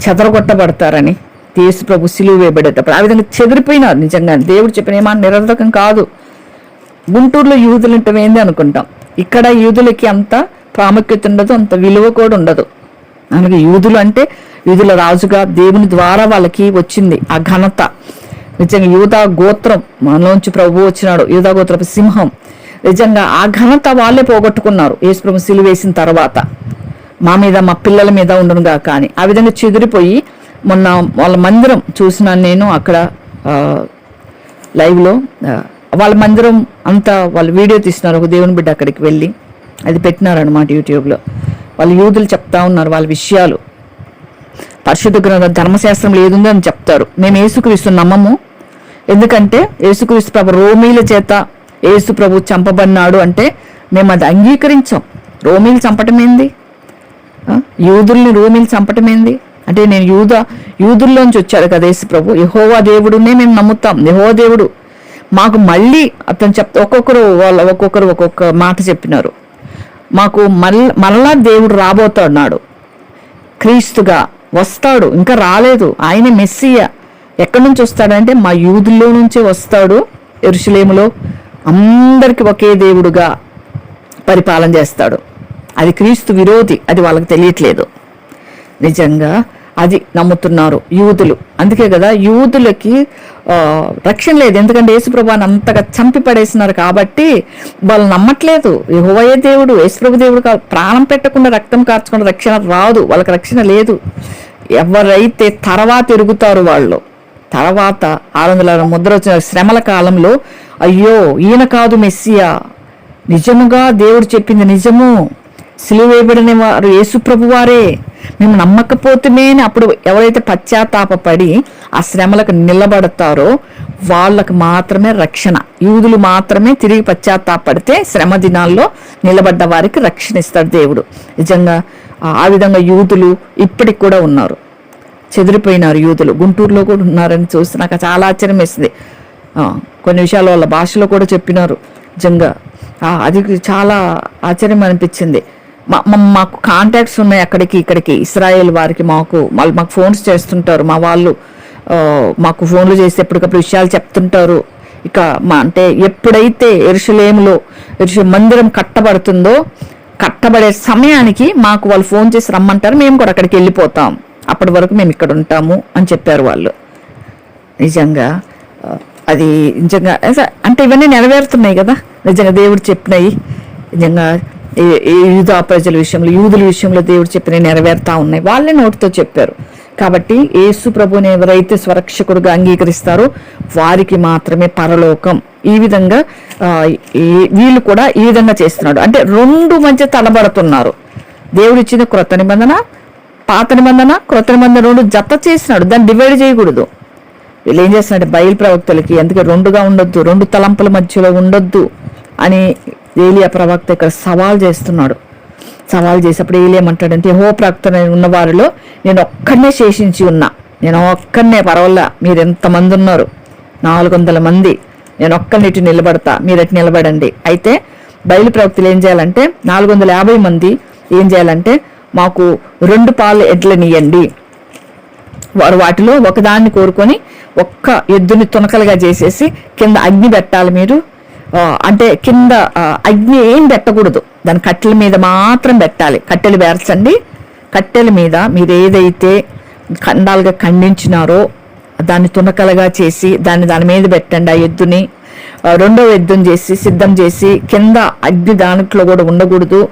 చెదరగొట్టబడతారని, యేసు ప్రభు సిలువ వేయబడేటప్పుడు ఆ విధంగా చెదిరిపోయినారు. నిజంగా దేవుడు చెప్పిన ఏమన్నా నిరర్ధకం కాదు. గుంటూరులో యూదులు ఏంది అనుకుంటాం, ఇక్కడ యూదులకి అంత ప్రాముఖ్యత ఉండదు, అంత విలువ కూడా ఉండదు. అలాగే యూదులు అంటే యూదుల రాజుగా దేవుని ద్వారా వాళ్ళకి వచ్చింది ఆ ఘనత. నిజంగా యూదా గోత్రం మనలోంచి ప్రభు వచ్చినాడు, యూదా గోత్రపు సింహం. నిజంగా ఆ ఘనత వాళ్ళే పోగొట్టుకున్నారు యేసు ప్రభు సిలువ వేసిన తర్వాత. మా మీద మా పిల్లల మీద ఉండనుగా కానీ ఆ విధంగా చెదిరిపోయి, మొన్న వాళ్ళ మందిరం చూసినాను నేను అక్కడ లైవ్లో. వాళ్ళ మందిరం అంతా వాళ్ళు వీడియో తీస్తున్నారు, ఒక దేవుని బిడ్డ అక్కడికి వెళ్ళి అది పెట్టినారనమాట యూట్యూబ్లో. వాళ్ళు యూదులు చెప్తా ఉన్నారు వాళ్ళ విషయాలు. పరిశుద్ధ గ్రంథ ధర్మశాస్త్రం లేదుంది అని చెప్తారు. మేము యేసుక్రీస్తు నమ్మము, ఎందుకంటే యేసుక్రీస్తు ప్రభు రోమీల చేత యేసు ప్రభు చంపబడినాడు అంటే మేము అది అంగీకరించాం. రోమీలు చంపటం ఏంది? యూదుల్ని రోమీలు చంపటం ఏంది? అంటే నేను యూదుల్లోంచి వచ్చాడు కదా యేసు ప్రభు. యెహోవా దేవుడునే మేము నమ్ముతాం, యెహోవా దేవుడు మాకు మళ్ళీ అతను ఒక్కొక్కరు ఒక్కొక్క మాట చెప్పినారు. మాకు మళ్ళా దేవుడు రాబోతున్నాడు, క్రీస్తుగా వస్తాడు, ఇంకా రాలేదు, ఆయన మెస్సియా. ఎక్కడి నుంచి వస్తాడంటే మా యూదుల్లో నుంచే వస్తాడు. యెరూషలేములో అందరికి ఒకే దేవుడుగా పరిపాలన చేస్తాడు. అది క్రీస్తు విరోధి, అది వాళ్ళకి తెలియట్లేదు. నిజంగా అది నమ్ముతున్నారు యూదులు. అందుకే కదా యూదులకి రక్షణ లేదు, ఎందుకంటే యేసుప్రభుని అంతగా చంపి పడేసినారు కాబట్టి వాళ్ళు నమ్మట్లేదు. యెహోవాయే దేవుడు, యేసుప్రభు దేవుడు కాదు. ప్రాణం పెట్టకుండా రక్తం కార్చకుండా రక్షణ రాదు, వాళ్ళకి రక్షణ లేదు. ఎవరైతే తర్వాత ఎరుగుతారు వాళ్ళు, తర్వాత 600 ముద్ర వచ్చిన శ్రమల కాలంలో అయ్యో ఈయన కాదు మెస్సియా, నిజముగా దేవుడు చెప్పింది నిజము, సిలువ వేయబడిన వారు యేసుప్రభు వారే, మేము నమ్మకపోతేనే అప్పుడు ఎవరైతే పశ్చాత్తాపడి ఆ శ్రమలకు నిలబడతారో వాళ్ళకు మాత్రమే రక్షణ. యూదులు మాత్రమే తిరిగి పశ్చాత్తాపడితే శ్రమ దినాల్లో నిలబడ్డ వారికి రక్షణ ఇస్తాడు దేవుడు. నిజంగా ఆ విధంగా యూదులు ఇప్పటికి కూడా ఉన్నారు, చెదిరిపోయినారు యూదులు. గుంటూరులో కూడా ఉన్నారని చూస్తే నాకు చాలా ఆశ్చర్యం వేసింది. కొన్ని విషయాలు వాళ్ళ భాషలో కూడా చెప్పినారు. నిజంగా అది చాలా ఆశ్చర్యం అనిపించింది. మాకు కాంటాక్ట్స్ ఉన్నాయి అక్కడికి ఇక్కడికి, ఇస్రాయేల్ వారికి మాకు ఫోన్స్ చేస్తుంటారు. మా వాళ్ళు మాకు ఫోన్లు చేసి ఎప్పటికప్పుడు విషయాలు చెప్తుంటారు. ఇక అంటే ఎప్పుడైతే యెరూషలేములో మందిరం కట్టబడుతుందో, కట్టబడే సమయానికి మాకు వాళ్ళు ఫోన్ చేసి రమ్మంటారు, మేము కూడా అక్కడికి వెళ్ళిపోతాం, అప్పటి వరకు మేము ఇక్కడ ఉంటాము అని చెప్పారు వాళ్ళు. నిజంగా అది నిజంగా అంటే ఇవన్నీ నెరవేరుతున్నాయి కదా, నిజంగా దేవుడు చెప్పినవి. నిజంగా యూదా ప్రజల విషయంలో, యూదుల విషయంలో దేవుడు చెప్పినవి నెరవేరుతా ఉన్నాయి, వాళ్ళే నోటితో చెప్పారు. కాబట్టి యేసు ప్రభుని ఎవరైతే స్వరక్షకుడుగా అంగీకరిస్తారో వారికి మాత్రమే పరలోకం. ఈ విధంగా వీళ్ళు కూడా ఈ విధంగా చేస్తున్నాడు. అంటే రెండు మధ్య తలబడుతున్నారు. దేవుడు ఇచ్చిన క్రొత్త నిబంధన, పాత నిబంధన, క్రొత్త నిబంధన రెండు జత చేసినాడు, దాన్ని డివైడ్ చేయకూడదు. వీళ్ళు ఏం చేస్తున్నాడు, బయలు ప్రవక్తలకి అందుకే రెండుగా ఉండొద్దు, రెండు తలంపుల మధ్యలో ఉండొద్దు అని ఏలియా ప్రవక్త ఇక్కడ సవాల్ చేస్తున్నాడు. సవాల్ చేసేప్పుడు ఏలేమంటాడంటే, యెహోవా ప్రవక్త ఉన్న వారిలో నేను ఒక్కడనే శేషించి ఉన్నా, నేను ఒక్కడనే, పర్వాలా మీరు ఎంతమంది ఉన్నారు, 400 మంది, నేను ఒక్కడిని ఇటు నిలబడతా, మీరు ఎటు నిలబడండి. అయితే బయలు ప్రవక్తలు ఏం చేయాలంటే 450 మంది ఏం చేయాలంటే, మాకు 2 పాలు ఎడ్లనియండి. వారు వాటిలో ఒకదాన్ని కోరుకొని ఒక్క ఎద్దుని తునకలుగా చేసేసి కింద అగ్ని పెట్టాలి. మీరు అంటే కింద అగ్ని ఏం పెట్టకూడదు, దాని కట్టెల మీద మాత్రం పెట్టాలి. కట్టెలు పేర్చండి, కట్టెల మీద మీరు ఏదైతే ఖండాలుగా ఖండించినారో దాన్ని తునకలుగా చేసి దాని మీద పెట్టండి. ఆ ఎద్దుని రెండో ఎద్దుని చేసి సిద్ధం చేసి, కింద అగ్ని దాంట్లో కూడా ఉండకూడదు,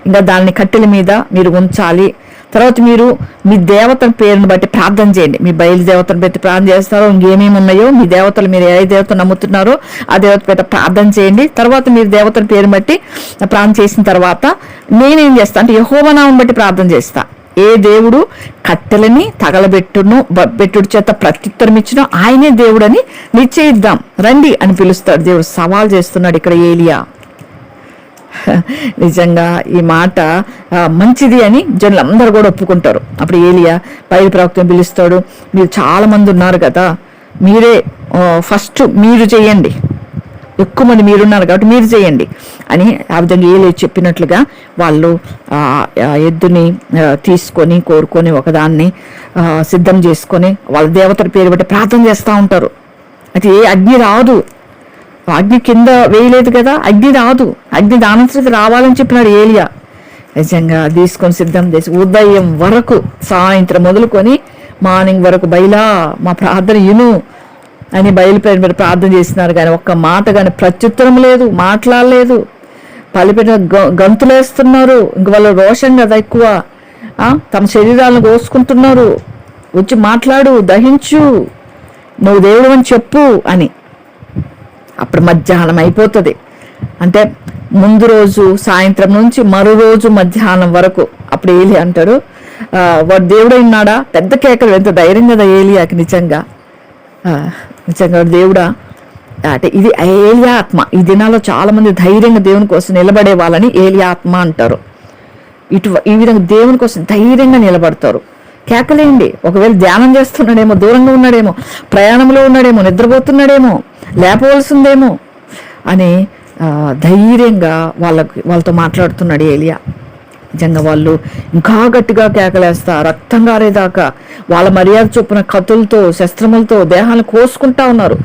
ఇంకా దాన్ని కట్టెల మీద మీరు ఉంచాలి. తర్వాత మీరు మీ దేవతల పేరును బట్టి ప్రార్థన చేయండి. మీ బయలు దేవతను పెట్టి ప్రార్థన చేస్తారో, ఇంకేమేమి ఉన్నాయో మీ దేవతలు, మీరు ఏ దేవత నమ్ముతున్నారో ఆ దేవత పెట్టి ప్రార్థన చేయండి. తర్వాత మీరు దేవతల పేరు బట్టి ప్రార్థన చేసిన తర్వాత నేనేం చేస్తా అంటే యెహోవా నామం బట్టి ప్రార్థన చేస్తా. ఏ దేవుడు కట్టెలని తగలబెట్టుడు చేత ప్రత్యుత్తరం ఇచ్చినో ఆయనే దేవుడని నిశ్చయిద్దాం రండి అని పిలుస్తాడు. దేవుడు సవాల్ చేస్తున్నాడు ఇక్కడ ఏలియా. నిజంగా ఈ మాట మంచిది అని జనులందరూ కూడా ఒప్పుకుంటారు. అప్పుడు ఏలియా బయలు ప్రవక్తను పిలుస్తాడు, మీరు చాలా మంది ఉన్నారు కదా, మీరే ఫస్ట్ మీరు చేయండి, ఎక్కువ మంది మీరున్నారు కాబట్టి మీరు చేయండి అని ఆ విధంగా ఏలియా చెప్పినట్లుగా వాళ్ళు ఎద్దుని తీసుకొని కోరుకొని ఒకదాన్ని సిద్ధం చేసుకొని వాళ్ళ దేవతల పేరు బట్టి ప్రార్థన చేస్తూ ఉంటారు. అది ఏ అగ్ని రాదు, అగ్ని కింద వేయలేదు కదా, అగ్ని రాదు, అగ్ని దానంతటి రావాలని చెప్పినాడు ఏలియా. నిజంగా తీసుకొని సిద్ధం చేసి ఉదయం వరకు సాయంత్రం మొదలుకొని మార్నింగ్ వరకు బయలా మా ప్రార్థన ఇను అని బయలుపేరు మీద ప్రార్థన చేస్తున్నారు. కానీ ఒక్క మాట కానీ ప్రత్యుత్తరం లేదు, మాట్లాడలేదు. పలిపెట్టిన గంతులేస్తున్నారు. ఇంక వాళ్ళు రోషం కదా ఎక్కువ, తమ శరీరాలను కోసుకుంటున్నారు. వచ్చి మాట్లాడు, దహించు, నువ్వు దేవుడు అని చెప్పు అని. అప్పుడు మధ్యాహ్నం అయిపోతుంది. అంటే ముందు రోజు సాయంత్రం నుంచి మరో రోజు మధ్యాహ్నం వరకు. అప్పుడు ఏలి అంటాడు, వాడు దేవుడు ఉన్నాడా, పెద్ద కేకలు, ఎంత ధైర్యం కదా ఏలియాకి. నిజంగా దేవుడా అంటే ఇది ఏలియా ఆత్మ. ఈ దినాల్లో చాలా మంది ధైర్యంగా దేవుని కోసం నిలబడే వాళ్ళని ఏలియా ఆత్మ అంటారు. ఈ విధంగా దేవుని కోసం ధైర్యంగా నిలబడతారు. కేకలేండి. ఒకవేళ ధ్యానం చేస్తున్నాడేమో, దూరంగా ఉన్నాడేమో, ప్రయాణంలో ఉన్నాడేమో, నిద్రపోతున్నాడేమో, లేపవలసిందేమో అని ధైర్యంగా వాళ్ళతో మాట్లాడుతున్నాడు ఏలియా. నిజంగా వాళ్ళు ఇంకా గట్టిగా కేకలేస్తా రక్తం గారేదాకా వాళ్ళ మర్యాద చొప్పున కత్తులతో శస్త్రములతో దేహాలను కోసుకుంటా ఉన్నారు.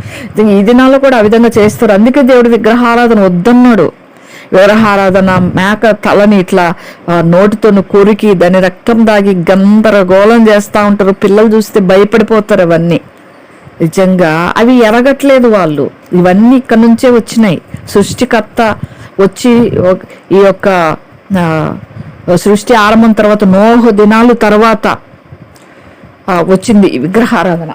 ఈ దినాల్లో కూడా ఆ విధంగా చేస్తారు. అందుకే దేవుడు విగ్రహారాధన వద్దన్నాడు. విగ్రహారాధన మేక తలని ఇట్లా నోటితో కొరికి దాని రక్తం దాగి గందరగోళం చేస్తూ ఉంటారు. పిల్లలు చూస్తే భయపడిపోతారు. అవన్నీ నిజంగా అవి ఎరగట్లేదు వాళ్ళు. ఇవన్నీ ఇక్కడ నుంచే వచ్చినాయి. సృష్టికర్త వచ్చి ఈ యొక్క సృష్టి ఆరంభం తర్వాత నోహు దినాలు తర్వాత వచ్చింది విగ్రహారాధన.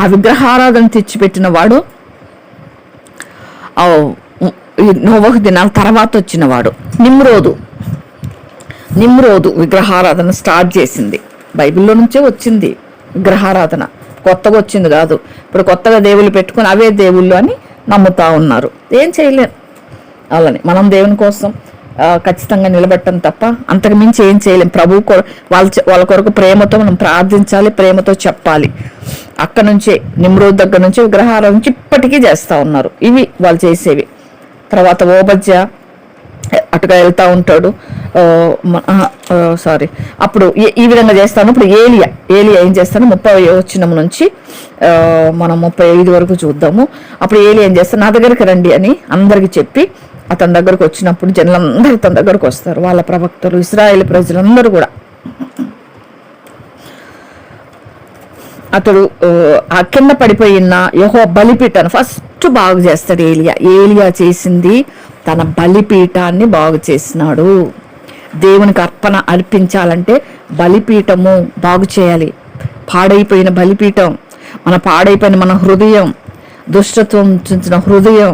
ఆ విగ్రహారాధన తెచ్చిపెట్టిన వాడు నోవహు దినాల తర్వాత వచ్చిన వాడు నిమ్రోదు విగ్రహారాధన స్టార్ట్ చేసింది. బైబిల్లో నుంచే వచ్చింది విగ్రహారాధన, కొత్తగా వచ్చింది కాదు. ఇప్పుడు కొత్తగా దేవుళ్ళు పెట్టుకుని అవే దేవుళ్ళు అని నమ్ముతా ఉన్నారు. ఏం చేయలేరు వాళ్ళని. మనం దేవుని కోసం ఖచ్చితంగా నిలబెట్టం తప్ప అంతకు మించి ఏం చేయలేం. ప్రభు వాళ్ళ కొరకు ప్రేమతో మనం ప్రార్థించాలి, ప్రేమతో చెప్పాలి. అక్కడ నుంచే నిమ్రోద్ దగ్గర నుంచి విగ్రహాల నుంచి ఇప్పటికీ చేస్తూ ఉన్నారు. ఇవి వాళ్ళు చేసేవి. తర్వాత ఓబద్య అటుగా వెళ్తూ ఉంటాడు. సారీ, అప్పుడు ఈ విధంగా చేస్తాను. ఇప్పుడు ఏలియా ఏం చేస్తాను, 30వ వచనం నుంచి మనం 35 వరకు చూద్దాము. అప్పుడు ఏలియా ఏం చేస్తాను, నా దగ్గరికి రండి అని అందరికి చెప్పి అతని దగ్గరకు వచ్చినప్పుడు జనులందరూ తన దగ్గరకు వస్తారు, వాళ్ళ ప్రవక్తలు, ఇశ్రాయేలు ప్రజలందరూ కూడా. అతడు ఆ కింద పడిపోయిన యెహోవా బలిపీఠాన్ని ఫస్ట్ బాగు చేస్తాడు. ఏలియా చేసింది తన బలిపీఠాన్ని బాగు చేసినాడు. దేవునికి అర్పణ అర్పించాలంటే బలిపీఠము బాగు చేయాలి. పాడైపోయిన బలిపీఠం, పాడైపోయిన మన హృదయం, దుష్టత్వం చుంచిన హృదయం,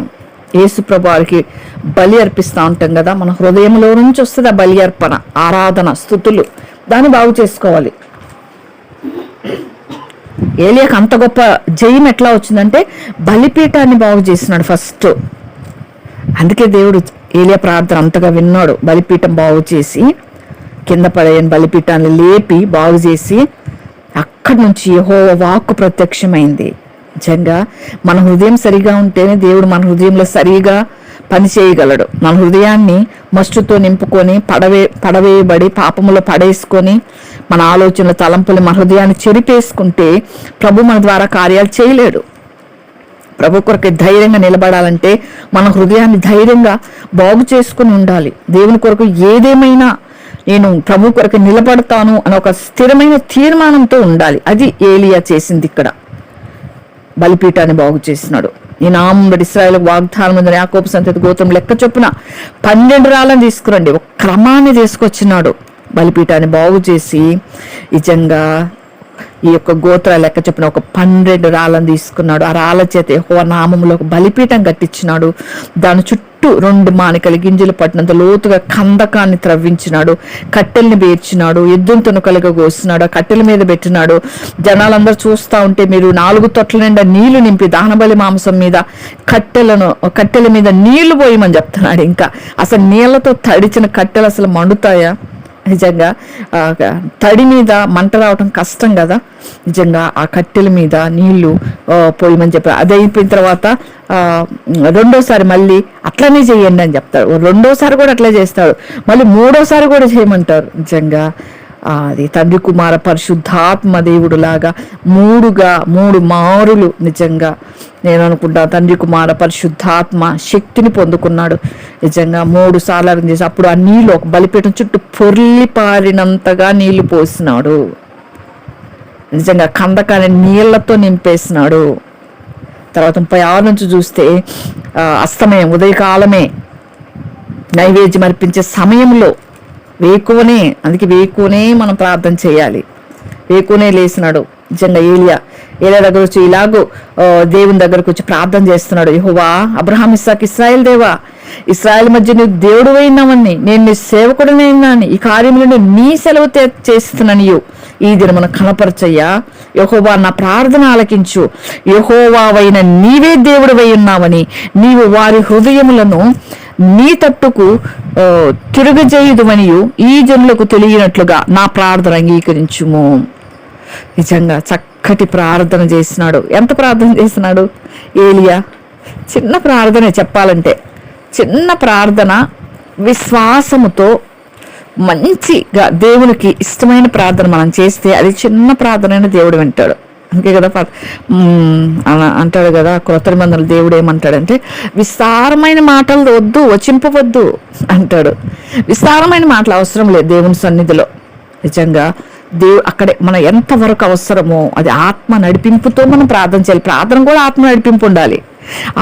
యేసుప్రభు వారికి బలి అర్పిస్తూ ఉంటాం కదా, మన హృదయంలో నుంచి వస్తుంది ఆ బలి అర్పణ, ఆరాధన, స్తుతులు, దాన్ని బాగు చేసుకోవాలి. ఏలియాకు అంత గొప్ప జయం ఎట్లా వచ్చిందంటే బలిపీఠాన్ని బాగు చేసినాడు ఫస్ట్. అందుకే దేవుడు ఏలియా ప్రార్థన అంతగా విన్నాడు. బలిపీఠం బాగు చేసి, కింద పడేయని బలిపీఠాన్ని లేపి బాగు చేసి, అక్కడి నుంచి యెహోవా వాక్కు ప్రత్యక్షమైంది. నిజంగా మన హృదయం సరిగా ఉంటేనే దేవుడు మన హృదయంలో సరిగా పని చేయగలడు. మన హృదయాన్ని మస్టుతో నింపుకొని పడవేయబడి పాపములో పడేసుకొని మన ఆలోచనల తలంపులు మన హృదయాన్ని చెరిపేసుకుంటే ప్రభు మన ద్వారా కార్యాలు చేయలేడు. ప్రభు కొరకు ధైర్యంగా నిలబడాలంటే మన హృదయాన్ని ధైర్యంగా బాగు చేసుకుని ఉండాలి. దేవుని కొరకు ఏదేమైనా నేను ప్రభు కొరకు నిలబడతాను అని ఒక స్థిరమైన తీర్మానంతో ఉండాలి. అది ఏలియా చేసింది. ఇక్కడ బలిపీఠాన్ని బాగు చేసినాడు. ఈ నామం ఇశ్రాయేలు వాగ్దానం యాకోబు సంతతి గోత్రం లెక్క చొప్పున 12 రాళ్ళని తీసుకురండి, ఒక క్రమాన్ని తీసుకొచ్చినాడు. బలిపీఠాన్ని బాగు చేసి నిజంగా ఈ యొక్క గోత్ర లెక్క చెప్పిన ఒక 12 రాళ్ళని తీసుకున్నాడు. ఆ రాళ్ళ చేత యెహోవా నామములో ఒక బలిపీఠం కట్టించినాడు. దాని చుట్టూ 2 మానికల గింజలు పట్టినంత లోతుగా కందకాన్ని త్రవ్వించినాడు. కట్టెల్ని పేర్చినాడు, ఎద్దును తునకలుగా కోసినాడు, ఆ కట్టెల మీద పెట్టినాడు. జనాలందరూ చూస్తూ ఉంటే మీరు 4 తొట్ల నిండా నీళ్లు నింపి దహనబలి మాంసం మీద కట్టెల మీద నీళ్లు పోయమని చెప్తున్నాడు. ఇంకా అసలు నీళ్లతో తడిచిన కట్టెలు అసలు మండుతాయా? నిజంగా తడి మీద మంట రావటం కష్టం కదా. నిజంగా ఆ కట్టెల మీద నీళ్లు పోయమని చెప్పారు. అది అయిపోయిన తర్వాత రెండోసారి మళ్ళీ అట్లనే చేయండి అని చెప్తారు. రెండోసారి కూడా అట్లే చేస్తాడు. మళ్ళీ మూడోసారి కూడా చేయమంటారు. నిజంగా అది తండ్రి కుమార పరిశుద్ధాత్మ దేవుడు లాగా 3 మారులు నిజంగా నేను అనుకుంటా తండ్రి కుమార పరిశుద్ధాత్మ శక్తిని పొందుకున్నాడు. నిజంగా 3 సార్లు చేసి అప్పుడు ఆ నీళ్ళు ఒక బలిపీఠం చుట్టూ పొర్లి పారినంతగా నీళ్లు పోసినాడు. నిజంగా కందకాన్ని నీళ్లతో నింపేసినాడు. తర్వాత 36 నుంచి చూస్తే అస్తమయం, ఉదయకాలమే నైవేద్యం అర్పించే సమయంలో వేకువనే, అందుకే వేకువనే మనం ప్రార్థన చేయాలి. వేకువనే లేసినాడు. నిజంగా ఏలియా దగ్గర వచ్చి ఇలాగో దేవుని దగ్గరకు వచ్చి ప్రార్థన చేస్తున్నాడు. యెహోవా అబ్రహాం, ఇస్సాకు, ఇశ్రాయేల్ దేవా, ఇశ్రాయేల్ మధ్య నువ్వు దేవుడు అయినావని, నేను నీ సేవకుడనైనాని, ఈ కార్యములను నీ సెలవు చేస్తున్నానియు ఈ దినమున కనపరచయ్యా. యెహోవా నా ప్రార్థన ఆలకించు. యెహోవావైన నీవే దేవుడివై ఉన్నావని, నీవు వారి హృదయములను నీ తట్టుకు తిరుగజేయుదువనియు ఈ జనులకు తెలియనట్లుగా నా ప్రార్థన అంగీకరించుము. నిజంగా చక్కటి ప్రార్థన చేసినాడు. ఎంత ప్రార్థన చేసినాడు ఏలియా? చిన్న ప్రార్థనే చెప్పాలంటే, చిన్న ప్రార్థన విశ్వాసముతో మంచిగా దేవునికి ఇష్టమైన ప్రార్థన మనం చేస్తే అది చిన్న ప్రార్థన దేవుడు వింటాడు. అందుకే కదా అంటాడు కదా క్రొత్త నిబంధనలు దేవుడు ఏమంటాడంటే, విస్తారమైన మాటలు వద్దు, వచింపవద్దు అంటాడు. విస్తారమైన మాటలు అవసరం లేదు దేవుని సన్నిధిలో. నిజంగా అక్కడే మనం ఎంతవరకు అవసరమో అది ఆత్మ నడిపింపుతో మనం ప్రార్థన చేయాలి. ప్రార్థన కూడా ఆత్మ నడిపింపు ఉండాలి,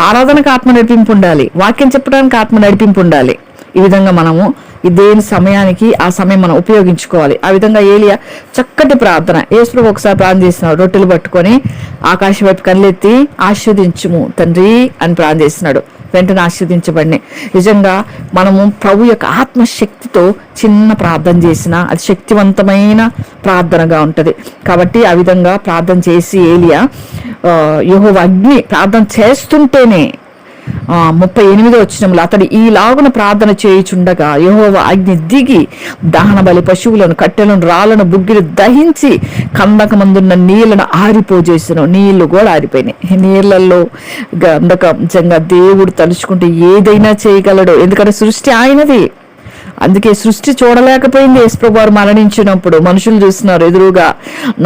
ఆరాధనకు ఆత్మ నడిపింపు ఉండాలి, వాక్యం చెప్పడానికి ఆత్మ నడిపింపు ఉండాలి. ఈ విధంగా మనము దేని సమయానికి ఆ సమయం మనం ఉపయోగించుకోవాలి. ఆ విధంగా ఏలియా చక్కటి ప్రార్థన, యేసు ఒకసారి ప్రార్థన చేసినాడు. రొట్టెలు పట్టుకొని ఆకాశం వైపు కళ్ళెత్తి ఆశీర్వదించుము తండ్రి అని ప్రార్థన చేసినాడు. వెంటనే ఆశీర్వదించబడినాయి. నిజంగా మనము ప్రభు యొక్క ఆత్మశక్తితో చిన్న ప్రార్థన చేసినా అది శక్తివంతమైన ప్రార్థనగా ఉంటుంది. కాబట్టి ఆ విధంగా ప్రార్థన చేసి ఏలియా యెహోవా అగ్ని ప్రార్థన చేస్తుంటేనే 38వ వచనంలో అతడు ఈ లాగున ప్రార్థన చేయుచుండగా యెహోవా అగ్ని దిగి దహన బలి పశువులను, కట్టెలను, రాళ్లను, బుగ్గిలు దహించి కందకమందున్న నీళ్లను ఆరిపోజేసిన. నీళ్లు కూడా ఆరిపోయినాయి. నీళ్లలో గంధకం. నిజంగా దేవుడు తలుచుకుంటే ఏదైనా చేయగలడు, ఎందుకంటే సృష్టి ఆయనది. అందుకే సృష్టి చూడలేకపోయింది. యేసుప్రభువు వారు మరణించినప్పుడు మనుషులు చూస్తున్నారు ఎదురుగా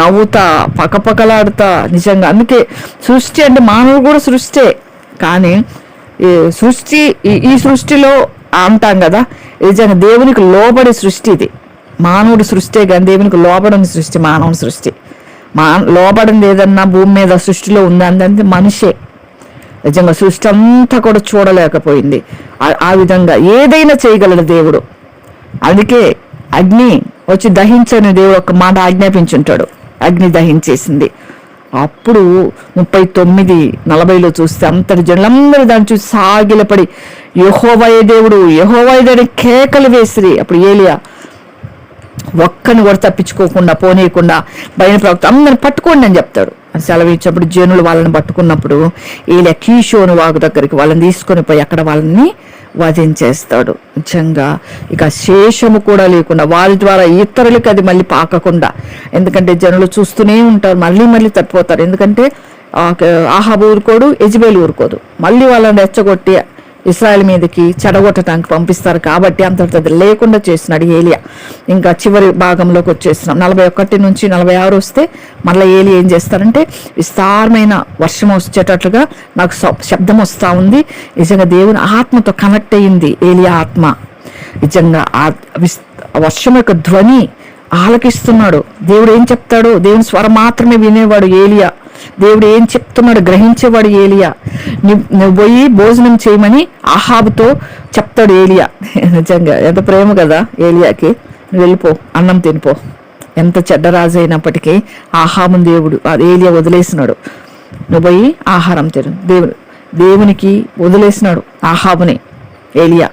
నవ్వుతా, పకపకలాడుతా. నిజంగా అందుకే సృష్టి అంటే మానవుడు కూడా సృష్టే, కానీ సృష్టి ఈ సృష్టిలో అంటాం కదా, నిజంగా దేవునికి లోబడే సృష్టి ఇది. మానవుడి సృష్టే కానీ దేవునికి లోబడని సృష్టి మానవుని సృష్టి. లోబడింది ఏదన్నా భూమి మీద సృష్టిలో ఉందంటే మనిషే. నిజంగా సృష్టి అంతా కూడా చూడలేకపోయింది. ఆ విధంగా ఏదైనా చేయగలడు దేవుడు. అందుకే అగ్ని వచ్చి దహించని దేవుడు ఒక మాట ఆజ్ఞాపించుంటాడు, అగ్ని దహించేసింది. అప్పుడు 39:40 చూస్తే అంతటి జనులందరూ దాన్ని చూసి సాగిలపడి యెహోవాయే దేవుడు, యెహోవాయే దేవుడు కేకలు వేసిరి. అప్పుడు ఏలియా ఒక్కని కూడా తప్పించుకోకుండా పోనీయకుండా బయట ప్రవక్త అందరిని పట్టుకోండి అని చెప్తాడు. అని సెలవిచ్చినప్పుడు జనులు వాళ్ళని పట్టుకున్నప్పుడు ఏలియా కీషోను వాగు దగ్గరికి వాళ్ళని తీసుకొని పోయి అక్కడ వాళ్ళని వధించేస్తాడు. నిజంగా ఇక శేషము కూడా లేకుండా వారి ద్వారా ఇతరులకి అది మళ్ళీ పాకకుండా, ఎందుకంటే జనులు చూస్తూనే ఉంటారు, మళ్ళీ మళ్ళీ తప్పిపోతారు. ఎందుకంటే ఆహాబు ఊరుకోడు, యెజెబెలు ఊరుకోదు, మళ్ళీ వాళ్ళని రెచ్చగొట్టి ఇశ్రాయేలు మీదకి చెడగొట్టడానికి పంపిస్తారు. కాబట్టి అంతటి లేకుండా చేసినాడు ఏలియా. ఇంకా చివరి భాగంలోకి వచ్చేసినాం. 41-46 వస్తే మళ్ళీ ఏలియా ఏం చేస్తారంటే విస్తారమైన వర్షం వచ్చేటట్లుగా నాకు శబ్దం వస్తూ ఉంది. నిజంగా దేవుని ఆత్మతో కనెక్ట్ అయ్యింది ఏలియా ఆత్మ. నిజంగా వర్షం యొక్క ధ్వని ఆలకిస్తున్నాడు. దేవుడు ఏం చెప్తాడు, దేవుని స్వరం మాత్రమే వినేవాడు ఏలియా. దేవుడు ఏం చెప్తున్నాడు గ్రహించేవాడు ఏలియా. నువ్వు పోయి భోజనం చేయమని ఆహాబుతో చెప్తాడు ఏలియా. నిజంగా ఎంత ప్రేమ కదా ఏలియాకి. నువ్వు వెళ్ళిపో, అన్నం తినిపో. ఎంత చెడ్డరాజు అయినప్పటికీ ఆహాబుని దేవుడు ఏలియా వదిలేసినాడు. నువ్వు పోయి ఆహారం తిను. దేవునికి వదిలేసినాడు ఆహాబుని ఏలియా.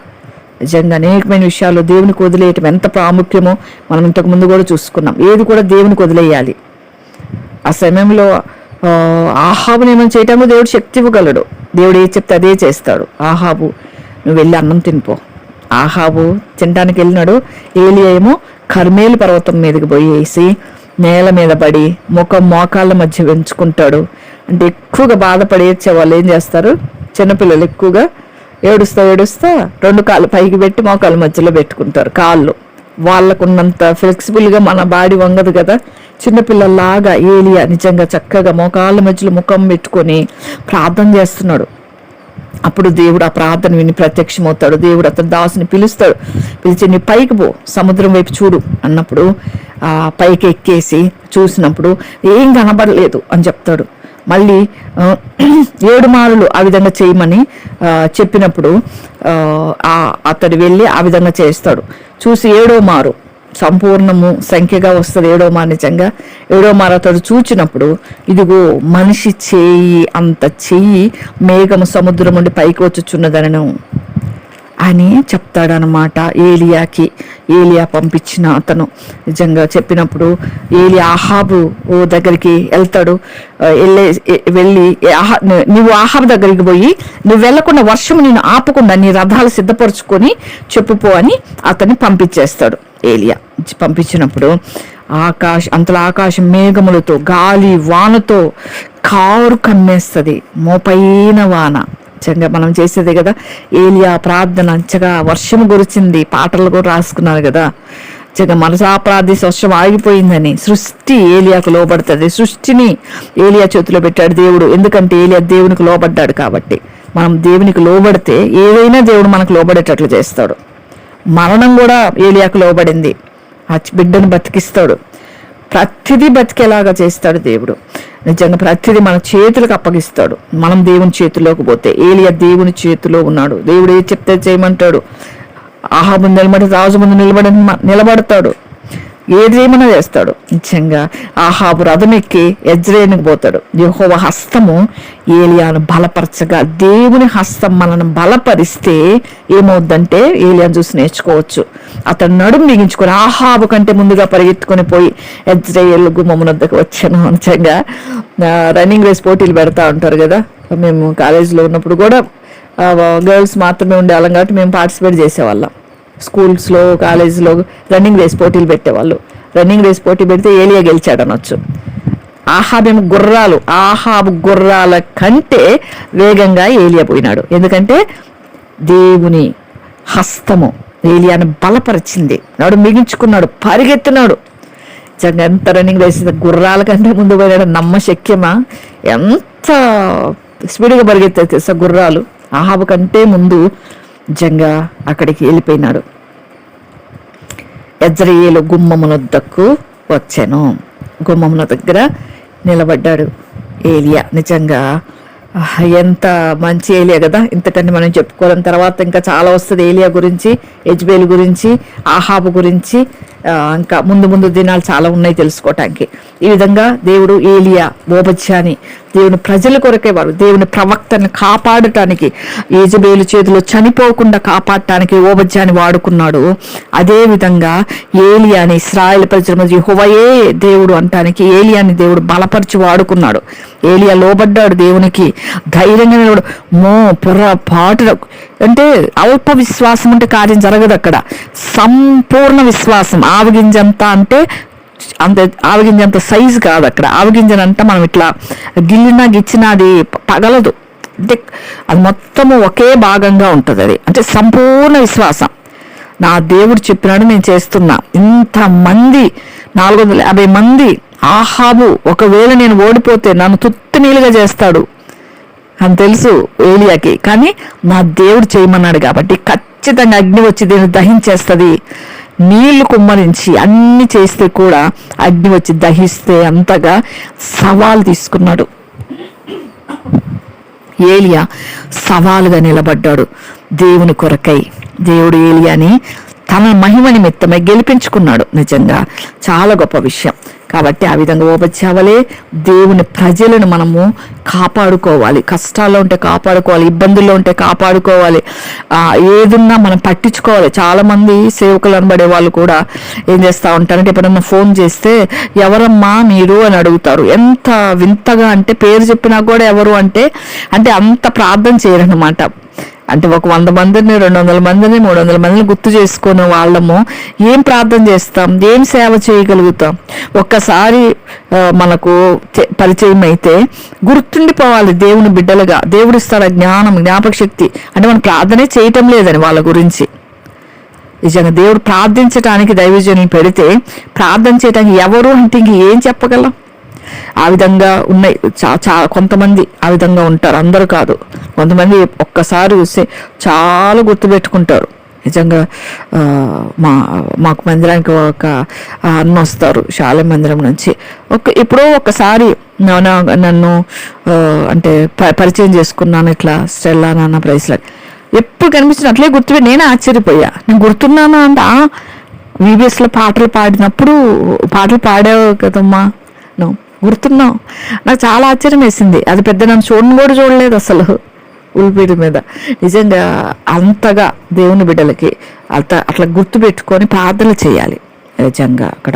నిజంగా అనేకమైన విషయాల్లో దేవునికి వదిలేయటం ఎంత ప్రాముఖ్యమో మనం ఇంతకు ముందు కూడా చూసుకున్నాం. ఏది కూడా దేవునికి వదిలేయాలి. ఆ సమయంలో ఆహాబుని ఏమైనా చేయటంలో దేవుడు శక్తి ఇవ్వగలడు. దేవుడు ఏది చెప్తే అదే చేస్తాడు. ఆహాబు నువ్వు వెళ్ళి అన్నం తినిపో. ఆహాబు తినడానికి వెళ్ళినాడు. ఏలియా ఏమో కర్మేలు పర్వతం మీదకి పోయేసి నేల మీద పడి మోకాళ్ళ మధ్య వెంచుకుంటాడు. అంటే ఎక్కువగా బాధపడి ఏడ్చే వాళ్ళు ఏం చేస్తారు, చిన్నపిల్లలు ఎక్కువగా ఏడుస్తా 2 కాళ్ళు పైకి పెట్టి మోకాళ్ళ మధ్యలో పెట్టుకుంటారు కాళ్ళు. వాళ్ళకున్నంత ఫ్లెక్సిబుల్గా మన బాడీ వంగదు కదా. చిన్నపిల్లల్లాగా ఏలియా నిజంగా చక్కగా మోకాళ్ళ మధ్యలో ముఖం పెట్టుకొని ప్రార్థన చేస్తున్నాడు. అప్పుడు దేవుడు ఆ ప్రార్థన విని ప్రత్యక్షమవుతాడు. దేవుడు అతని దాసుని పిలుస్తాడు. పిలిచి నీ పైకి పో, సముద్రం వైపు చూడు అన్నప్పుడు ఆ పైకి ఎక్కేసి చూసినప్పుడు ఏం కనబడలేదు అని చెప్తాడు. మళ్ళీ 7 మారులు ఆ విధంగా చేయమని చెప్పినప్పుడు అతడు వెళ్ళి ఆ విధంగా చేస్తాడు. చూసి 7వ మారు సంపూర్ణము సంఖ్యగా వస్తుంది. 7వ మారు నిజంగా 7వ మారు అతడు చూచినప్పుడు ఇదిగో మనిషి చేయి అంత చెయ్యి మేఘము సముద్రం నుండి పైకి వచ్చుచున్నదనను అని చెప్తాడనమాట ఏలియాకి. ఏలియా పంపించిన అతను నిజంగా చెప్పినప్పుడు ఏలియా ఆహాబు దగ్గరికి వెళ్తాడు. వెళ్ళి నువ్వు ఆహాబు దగ్గరికి పోయి నువ్వు వెళ్లకుండా వర్షం నేను ఆపకుండా నీ రథాలు సిద్ధపరచుకొని చెప్పుపో అని అతన్ని పంపించేస్తాడు. ఏలియా పంపించినప్పుడు అంతలో ఆకాశం మేఘములతో గాలి వానతో కారు కమ్మేస్తుంది, మోపైన వాన. నిజంగా మనం చేసేదే కదా ఏలియా ప్రార్థన. అంచగా వర్షం కురిచింది, పాటలు కూడా రాసుకున్నారు కదా. నిజంగా మనసా ప్రార్థించి వర్షం ఆగిపోయిందని. సృష్టి ఏలియాకు లోబడుతుంది. సృష్టిని ఏలియా చేతిలో పెట్టాడు దేవుడు. ఎందుకంటే ఏలియా దేవునికి లోబడ్డాడు కాబట్టి. మనం దేవునికి లోబడితే ఏదైనా దేవుడు మనకు లోబడేటట్లు చేస్తాడు. మరణం కూడా ఏలియాకు లోబడింది. ఆ బిడ్డను బతికిస్తాడు. ప్రతిదీ బతికేలాగా చేస్తాడు దేవుడు. నిజంగా ప్రతిదీ మన చేతులకు అప్పగిస్తాడు. మనం దేవుని చేతిలోకి పోతే. ఏలియా దేవుని చేతిలో ఉన్నాడు. దేవుడు ఏది చెప్తే చేయమంటాడు. ఆహాబు నిలబడి రాజు ముందు నిలబడతాడు. ఏది చేయమన్నా చేస్తాడు. నిజంగా ఆహాబు రథం ఎక్కి యెజ్రెయేలుకు పోతాడు. యెహోవా హస్తము ఏలియాను బలపరచగా, దేవుని హస్తం మనను బలపరిస్తే ఏమవుద్దంటే ఏలియాను చూసి నేర్చుకోవచ్చు. అతను నడుము బిగించుకొని ఆహాబు కంటే ముందుగా పరిగెత్తుకొని పోయి యెజ్రెయేలు గుమ్మమున వద్దకు వచ్చాను. నిజంగా రన్నింగ్ రేస్ పోటీలు పెడతా ఉంటారు కదా. మేము కాలేజీలో ఉన్నప్పుడు కూడా గర్ల్స్ మాత్రమే ఉండేవాళ్ళం కాబట్టి మేము పార్టిసిపేట్ చేసేవాళ్ళం. స్కూల్స్లో, కాలేజ్లో రన్నింగ్ రేస్ పోటీలు పెట్టేవాళ్ళు. రన్నింగ్ రేస్ పోటీ పెడితే ఏలియా గెలిచాడనొచ్చు. ఆహాబు గుర్రాల కంటే వేగంగా ఏలియా పోయినాడు. ఎందుకంటే దేవుని హస్తము ఏలియాను బలపరిచింది. నాడు మిగించుకున్నాడు, పరిగెత్తినాడు. ఎంత రన్నింగ్ వేసింది, గుర్రాల కంటే ముందు పోయినాడు. నమ్మశక్యమా? ఎంత స్పీడ్గా పరిగెత్తాయి తెలుసా గుర్రాలు. ఆహాబు కంటే ముందు నిజంగా అక్కడికి వెళ్ళిపోయినాడు. యెజ్రెయేలు గుమ్మమునొద్దకు వచ్చాను. గుమ్మమున దగ్గర నిలబడ్డాడు ఏలియా. నిజంగా ఎంత మంచి ఏలియా కదా. ఇంతకంటే మనం చెప్పుకోలేం. తర్వాత ఇంకా చాలా వస్తుంది ఏలియా గురించి, యెజ్బేలు గురించి, ఆహాబు గురించి. ఇంకా ముందు దినాలు చాలా ఉన్నాయి తెలుసుకోవటానికి. ఈ విధంగా దేవుడు ఏలియా, ఓబద్యాని దేవుని ప్రజల కొరకే వారు దేవుని ప్రవక్తను కాపాడటానికి, యెజబేలు చేతిలో చనిపోకుండా కాపాడటానికి ఓబద్యాని వాడుకున్నాడు. అదే విధంగా ఏలియాని ఇశ్రాయేలు ప్రజల మధ్య యెహోవాయే దేవుడు అంటానికి ఏలియాని దేవుడు బలపరిచి వాడుకున్నాడు. ఏలియా లోబడ్డాడు దేవునికి, ధైర్యంగా నిలబడు. పొరపాటు అంటే అల్ప విశ్వాసం అంటే కార్యం జరగదు అక్కడ. సంపూర్ణ విశ్వాసం. ఆవగింజంత అంటే అంత ఆవగింజంత సైజు కాదు అక్కడ. ఆవగింజనంట మనం ఇట్లా గిచ్చినా అది పగలదు. అంటే అది మొత్తము ఒకే భాగంగా ఉంటుంది. అది అంటే సంపూర్ణ విశ్వాసం. నా దేవుడు చెప్పినాడు, నేను చేస్తున్నా. ఇంతమంది 450 మంది ఆహాబు ఒకవేళ నేను ఓడిపోతే నన్ను తుత్తి నీళ్ళుగా చేస్తాడు అని తెలుసు ఏలియాకి. కానీ నా దేవుడు చేయమన్నాడు కాబట్టి ఖచ్చితంగా అగ్ని వచ్చి దీన్ని దహించేస్తుంది. నీళ్లు కుమ్మరించి అన్ని చేస్తే కూడా అగ్ని వచ్చి దహిస్తే అంతగా సవాల్ తీసుకున్నాడు. ఏలియా సవాలుగా నిలబడ్డాడు దేవుని కొరకై. దేవుడు ఏలియాని తన మహిమ నిమిత్తమై గెలిపించుకున్నాడు. నిజంగా చాలా గొప్ప విషయం. కాబట్టి ఆ విధంగా ఓబద్యావలే దేవుని ప్రజలను మనము కాపాడుకోవాలి. కష్టాల్లో ఉంటే కాపాడుకోవాలి, ఇబ్బందుల్లో ఉంటే కాపాడుకోవాలి. ఏదున్నా మనం పట్టించుకోవాలి. చాలా మంది సేవకులు అనబడే వాళ్ళు కూడా ఏం చేస్తూ ఉంటారంటే ఎప్పుడన్నా ఫోన్ చేస్తే ఎవరమ్మా మీరు అని అడుగుతారు. ఎంత వింతగా అంటే పేరు చెప్పినా కూడా ఎవరు అంటే అంత ప్రార్థన చేయరన్నమాట. అంటే ఒక 100 మందిని, 200 మందిని, 300 మందిని గుర్తు చేసుకునే వాళ్ళము ఏం ప్రార్థన చేస్తాం, ఏం సేవ చేయగలుగుతాం? ఒక్కసారి మనకు పరిచయం అయితే గుర్తుండిపోవాలి దేవుని బిడ్డలుగా. దేవుడు ఇస్తాడు జ్ఞానం, జ్ఞాపక శక్తి. అంటే మనం ప్రార్థనే చేయటం లేదని వాళ్ళ గురించి. నిజంగా దేవుడు ప్రార్థించడానికి దైవజనులు పెడితే ప్రార్థన చేయడానికి ఎవరు అంటే ఇంక ఏం చెప్పగలం? ఆ విధంగా ఉన్నాయి. కొంతమంది ఆ విధంగా ఉంటారు, అందరూ కాదు. కొంతమంది ఒక్కసారి చూస్తే చాలా గుర్తుపెట్టుకుంటారు. నిజంగా మాకు మందిరానికి ఒక అన్న వస్తారు శాలెం మందిరం నుంచి. ఎప్పుడో ఒకసారి నన్ను అంటే పరిచయం చేసుకున్నాను. ఇట్లా స్టెల్లా నాన్న ప్రైస్లా ఎప్పుడు కనిపించిన అట్లే గుర్తుపెట్టి నేనే ఆశ్చర్యపోయా. నేను గుర్తున్నానా అంటే VBSలో పాటలు పాడావు కదమ్మా, నువ్వు గుర్తున్నావు. నాకు చాలా ఆశ్చర్యం వేసింది. అది పెద్ద నన్ను చూడలేదు అసలు ఉల్పీడి మీద. నిజంగా అంతగా దేవుని బిడ్డలకి అట్లా గుర్తు పెట్టుకొని ప్రార్థనలు చేయాలి. నిజంగా అక్కడ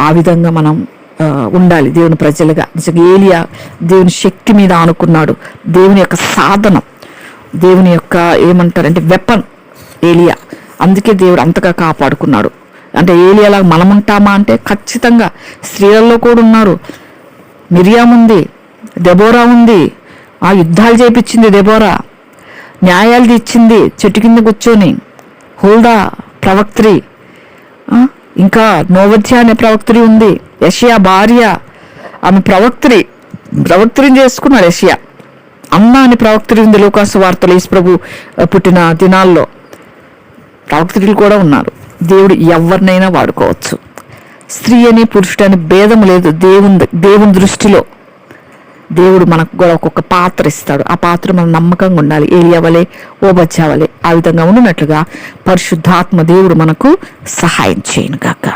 ఆ విధంగా మనం ఉండాలి దేవుని ప్రజలుగా. నిజంగా ఏలియా దేవుని శక్తి మీద ఆనుకున్నాడు. దేవుని యొక్క సాధనం, దేవుని యొక్క ఏమంటారంటే వెపన్ ఏలియా. అందుకే దేవుడు అంతగా కాపాడుకున్నాడు. అంటే ఏలియాలాగా మనం ఉంటామా అంటే ఖచ్చితంగా. స్త్రీలలో కూడా ఉన్నారు. మిరియాం ఉంది, దెబోరా ఉంది. యుద్ధాలు చేపించింది దెబోరా, న్యాయాలు తీర్చింది చెట్టు కింద కూర్చొని. హుల్దా ప్రవక్త్రి, ఇంకా నోవధ్య అనే ప్రవక్త్రి ఉంది. యెషయా భార్య, ఆమె ప్రవక్త్రిని చేసుకున్నాడు యెషయా. అన్న అని ప్రవక్త్రి ఉంది లూకాసు వార్తలు. యేసు ప్రభు పుట్టిన దినాల్లో ప్రవక్త్రులు కూడా ఉన్నారు. దేవుడు ఎవరినైనా వాడుకోవచ్చు. స్త్రీ అని పురుషుడని భేదం లేదు. దేవుని దృష్టిలో దేవుడు మనకు కూడా ఒక్కొక్క పాత్ర ఇస్తాడు. ఆ పాత్ర మనం నమ్మకంగా ఉండాలి. ఏలియా వలె, ఓబద్యా వలె ఆ విధంగా ఉండినట్లుగా పరిశుద్ధాత్మ దేవుడు మనకు సహాయం చేయను గాక.